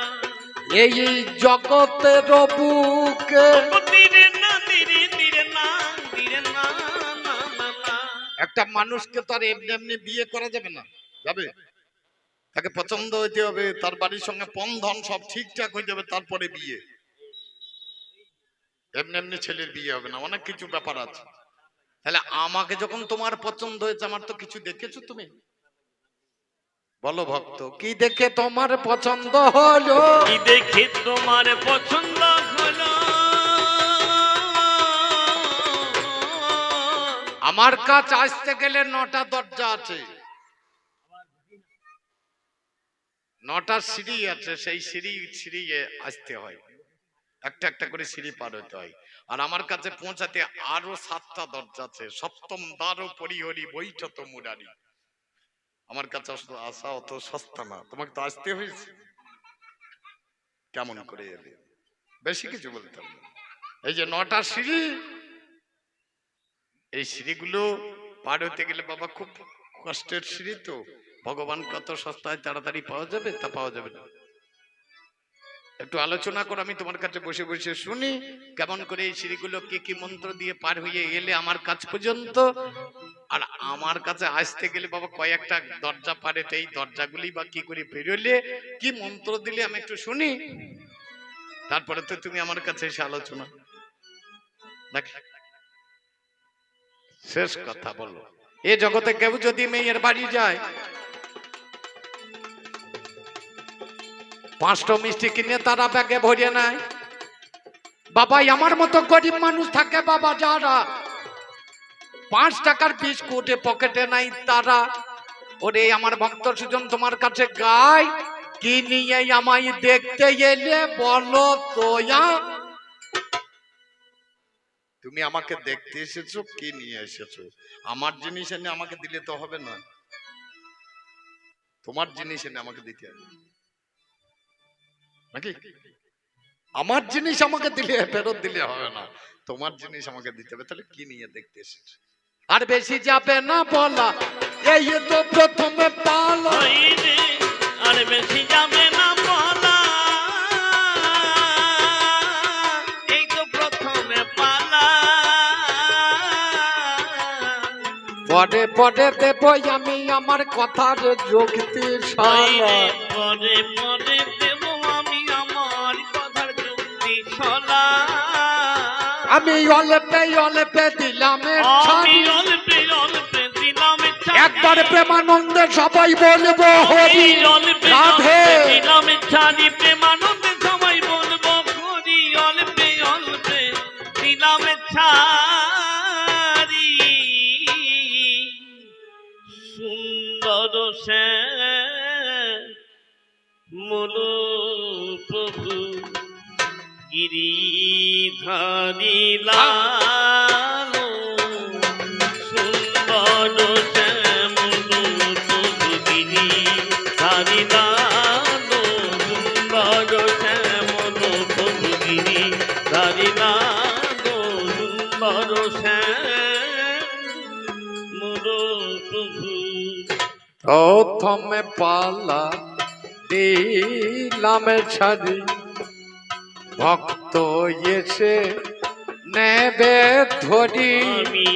এই জগতের বুকে দিরে না দিরে দিরে না দিরে না না না না। একটা মানুষকে তো আর এমনি এমনি বিয়ে করা যাবে না, যাবে? তাকে পছন্দ হইতে হবে, তার বাড়ির সঙ্গে পণ ধন সব ঠিকঠাক হয়ে যাবে, তারপরে বিয়ে। এমনি এমনি ছেলের বিয়ে হবে না, অনেক কিছু ব্যাপার আছে। তাহলে আমাকে যখন তোমার পছন্দ হয়েছে, আমার তো কিছু দেখেছো তুমি? বলো ভক্ত, কি দেখে তোমার পছন্দ হলো? কি দেখে তোমার পছন্দ হলো? আমার কাছে আসতে গেলে 9টা দরজা আছে, 9টা সিঁড়ি আছে, সেই সিঁড়ি আসতে হয়, একটা একটা করে সিঁড়ি পার হতে হয়। আর আমার কাছে পৌঁছাতে আরো 7টা দরজা আছে। সপ্তম দ্বার পরিহরি বৈঠত মুরারি। আমার কাছে আসা অত সস্তা না, তোমাকে তো আসতে হয়েছে। কেমন করে এলে? বেশি কিছু বলতাম না। এই যে 9টা সিঁড়ি, এই সিঁড়িগুলো পার হতে গেলে বাবা খুব কষ্টের সিঁড়ি তো। ভগবান কত সস্তায় তাড়াতাড়ি পাওয়া যাবে? তা পাওয়া যাবে না। একটু আলোচনা করো, আমি তোমার কাছে বসে বসে শুনি কেমন করে এই সিঁড়িগুলো কে কি মন্ত্র দিয়ে পার হয়ে এলে আমার কাছ পর্যন্ত। আর আমার কাছে আসতে গেলে বাবা কয়েকটা দরজা পারে, এই দরজাগুলি বা কি করে বেরোলে, কি মন্ত্র দিলে আমি একটু শুনি, তারপরে তো তুমি আমার কাছে এসে আলোচনা। দেখ, শেষ কথা বলো, এ জগতে কেউ যদি মেয়ের বাড়ি যায়, 5টা মিষ্টি কিনে তারা ব্যাগে ভরে নেয়। বাবা, আমার মতো গরিব মানুষ থাকে বাবা, যারা 5 টাকার বিস্কুট পকেটে নাই তারা, ওরে আমার ভক্ত সুজন তোমার কাছে গায়, কি নিয়ে আমায় দেখতে এলে বলো তোয়া? তুমি আমাকে দেখতে এসেছো, কি নিয়ে এসেছো? আমার জিনিস এনে আমাকে দিলে তো হবে না, তোমার জিনিস এনে আমাকে দিতে হবে নাকি? আমার জিনিস আমাকে দিলে ফেরত দিলে হবে না, তোমার জিনিস আমাকে দিতে হবে। তাহলে কি নিয়ে দেখতে এসেছো? আর বেশি যাবে না বলা, এই তো প্রথমে পালা। আর বেশি যাবে না বলা, পরে পরে দেবই আমি আমার কথার যুক্তি শালা পরে পরে দেব আমি আমার কথার যুক্তি শোনা আমি অল্পে অল্পে দিলাম আমি অল্পে অল্পে দিলাম একবার প্রেমানন্দে সবাই বলবো হরি অল্পে রাধে দিলাম ছাড়ি প্রেমানন্দে সবাই বলবো হরি অল্পে অল্পে দিলাম ছাড়ি সুন্দর সে মূল প্রভু গিরিধারী লালো সুন্দর শ্যামল প্রভু গিরিধারী লালো সুন্দর শ্যামল প্রভু গিরিধারী লালো সুন্দর শ্যামল প্রভু প্রথমে পালা দিলাম ছাড়ি ভক্ত এসে নেবে ধরি আমি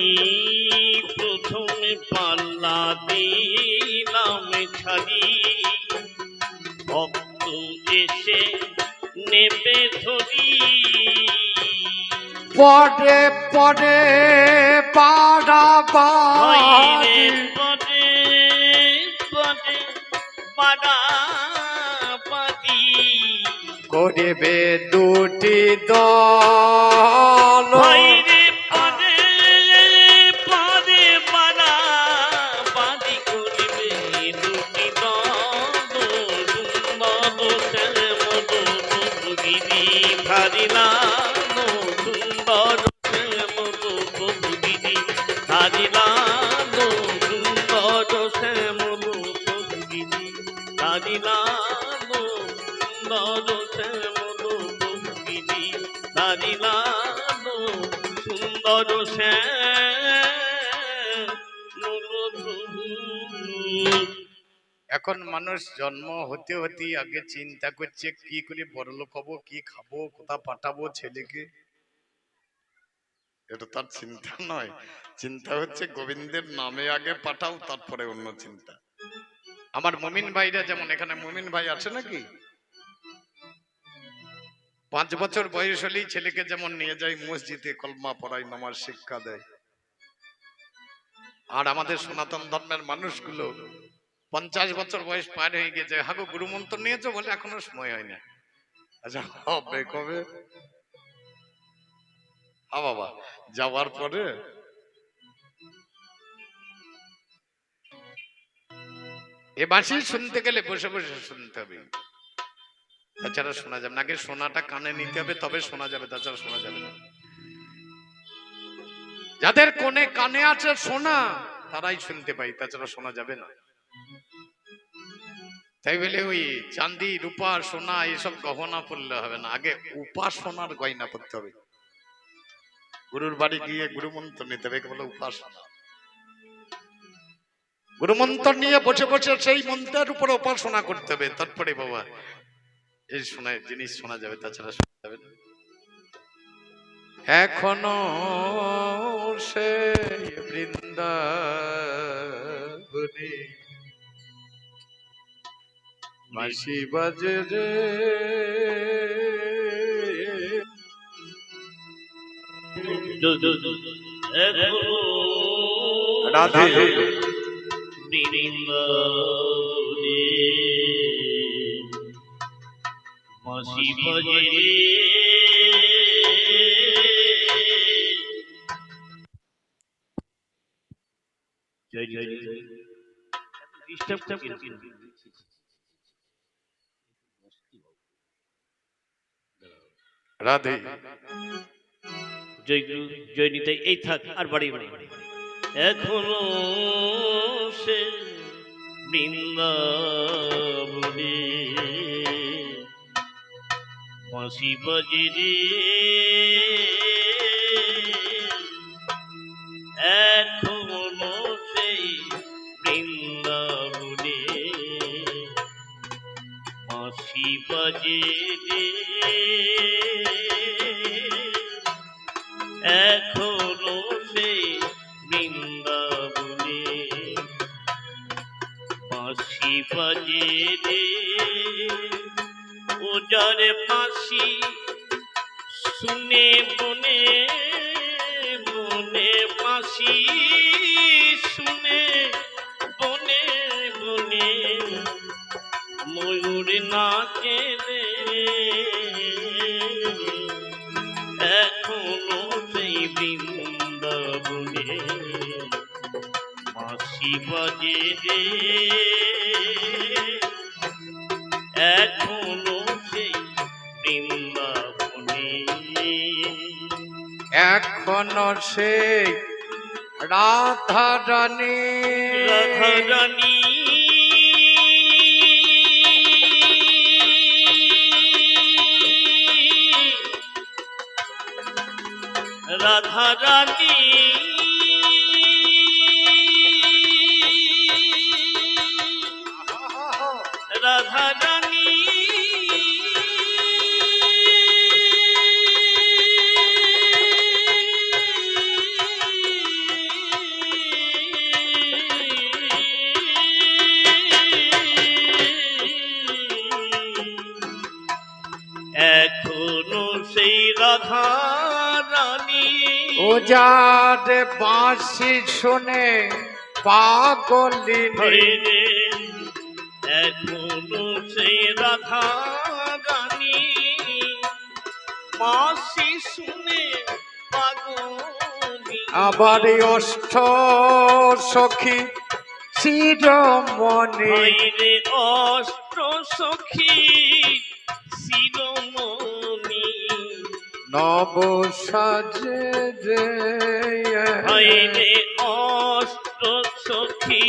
প্রথমে পাল্লা দিলাম ছাড়ি ভক্ত এসে নেবে ধরি পরে পরে পাড়াবাড়ি পদে পদে বাড়াবাড়ি করিবে দুটি দল ভাইরে পদে পদে বাড়াবাড়ি করিবে দুটি দল সুন্দর শ্যামল প্রভু গিরিধারী লালো সুন্দর শ্যামল প্রভু গিরিধারী লালো সুন্দর শ্যামল প্রভু গিরিধারী লালো সুন্দর শ্যামল প্রভু গিরিধারী লালো সুন্দর শ্যামল প্রভু। এখন মানুষ জন্ম হতে হতে আগে চিন্তা করছে কি করে বড়লোক হবো, কি খাবো, কোথা পাঠাবো ছেলেকে। এটা তার চিন্তা নয়, চিন্তা হচ্ছে গোবিন্দের নামে আগে পাঠাও, তারপরে অন্য চিন্তা। আমার মুমিন ভাইরা যেমন, এখানে মুমিন ভাই আছে নাকি? 5 বছর বয়স হলেই ছেলেকে যেমন নিয়ে যায় মসজিদে, কলমা পড়ায়, নামাজ শিক্ষা দেয়। আর আমাদের সনাতন ধর্মের মানুষগুলো 50 বছর বয়স পার হয়ে গেছে, হাগো গুরুমন্ত্র নিয়েছো বলে এখনো সময় হয় না। আচ্ছা হবে কবে? বাবা যাওয়ার পরে এ বাঁশি শুনতে গেলে বসে বসে শুনতে হবে, তাছাড়া শোনা যাবে না। আগে শোনাটা কানে নিতে হবে, তবে শোনা যাবে, তাছাড়া শোনা যাবে না। যাদের কোনে কানে আছে শোনা, তারাই শুনতে পাই, তাছাড়া শোনা যাবে না। তাই বলে ওই চাঁদি রূপা সোনা এসব গহনা পড়লে হবে না, আগে উপাসনার গয়না পড়তে হবে। গুরুর বাড়ি গিয়ে গুরুমন্ত্র নিতে হবে, বলে উপাসনা। গুরুমন্ত্র নিয়ে বসে বসে সেই মন্ত্রের উপর উপাসনা করতে হবে, তারপরে বাবা এই শোনায় জিনিস শোনা যাবে, তাছাড়া শোনা যাবে না। এখনো সে বৃন্দাবনে বাঁশি বাজে রে, রাধে বৃন্দাবনে বাঁশি বাজে জয় জয় জয় ডিস্টার্ব রাধে জয় গুরু জয় নিতাই, এই থাক আর বাড়ি বাড়ি। এখনো সে বৃন্দাবনে বাঁশি বাজে রে, এখনো সেই বৃন্দাবনে বাঁশি বাজে রে, এখনো সেই বৃন্দাবনে বাজে রে ও যার বাঁশি শুনে বনে বনে বাঁশি শুনে বনে বনে ময়ূর নাচে রে এখনো সেই বৃন্দাবনে বাঁশি বাজে রে এখনো সেই বৃন্দাবনে এখনো সেই রাধা রানী রাধারানী রাধারানী রাধারানী এখনো সেই রাধারানী ও যার বাঁশি শুনে পাগলিনী হইরে এখনো সেই রাধারানী বাঁশি শুনে পাগলি আবার অষ্ট সখী শিরোমণি হইরে অষ্ট সখী শিরোমণি নব সাজে রে হইরে অষ্ট সখী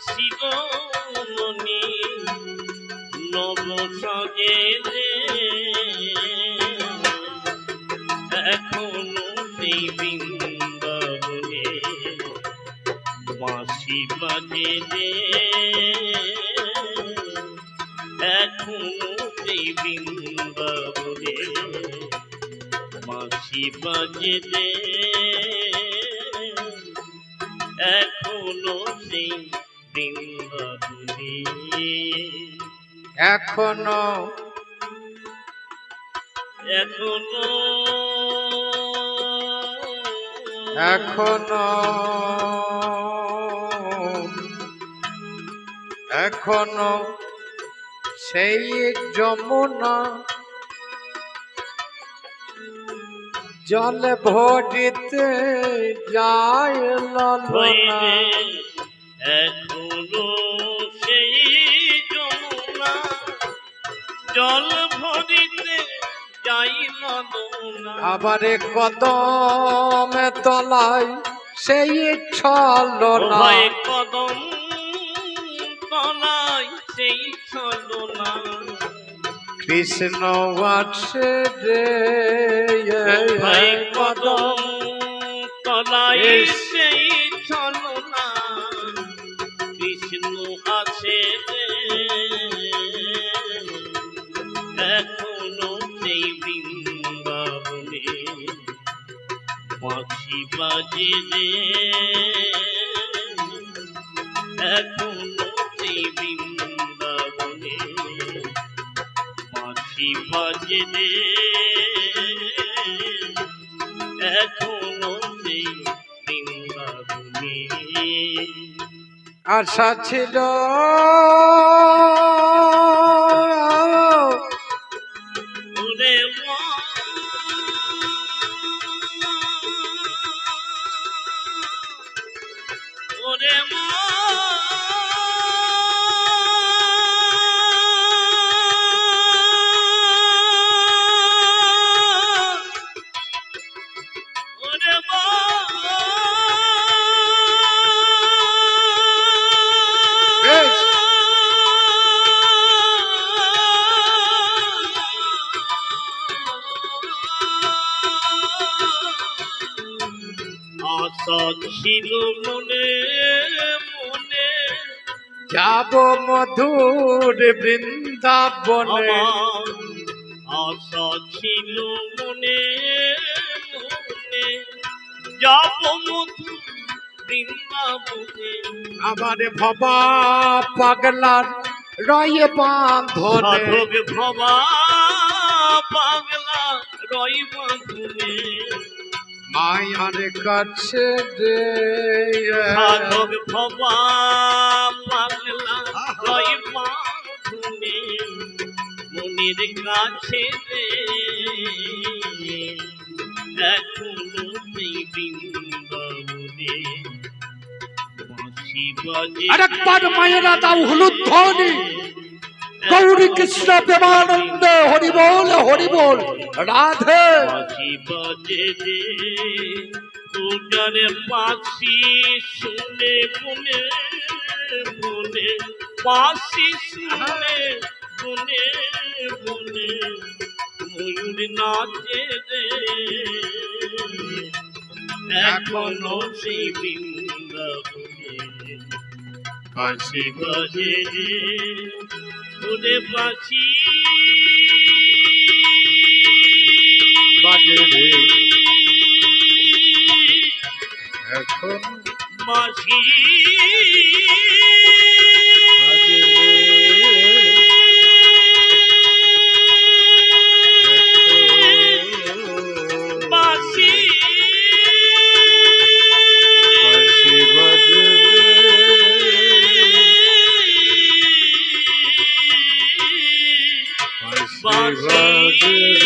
শিরোমণি নব সাজে রে এখনো সেই বৃন্দাবনে বাঁশি বাজে রে এখনো সেই বৃন্দাবনে বাঁশি বাজে রে এখনো সেই বৃন্দাবনে এখনো এখনো এখনো এখনো সেই যমুনা জল ভরিতে যায় ললনা হইরে এখনো সেই যমুনা জল ভরিতে যাই নদনা আবারে কদম তলায় সেই ছলনা ভয় কদম তলায় সেই ছলনা কৃষ্ণ আছে রে ভয় কদম তলায় সেই ছলনা কৃষ্ণ আছে রে এখনো সেই বৃন্দাবনে বাঁশি বাজে রে এখনো সেই বৃন্দাবনে বাঁশি বাজে রে এখনো সেই বৃন্দাবনে আশা ছিল ওরে মা ওরে মা ওরে মা বেশ আশা ছিল মনে মনে যাব মধুর বৃন্দাবনে আমার আশা ছিল মনে মনে যাব মধু বৃন্দাবনে আমার ভবা পাগলার রয়ে বাঁধনে সাধক ভবা পাগলা রই বাঁধনে মায়ার কাছে রে সাধক ভবা পাগলা রই বাঁধনে মনের কাছে রে এখনো নেই বৃন্দাবনে বাঁশি বাজে আরেকবার মায়েরা দাও হলুদ ধ্বনি গৌরী কৃষ্ণ প্রেমানন্দ হরিবোল হরিবোল রাধে বাঁশি বাজে রে দুজনে বাঁশি শুনে বনে বনে বাঁশি শুনে বনে বনে ময়ূর নাচে রে এখনো সেই বৃন্দাবনে বাঁশি বাজে রে ওরে বাঁশি বাজে রে এখন বাঁশি বাজে বাঁশি বাঁশি বাজে বাঁশি বাজে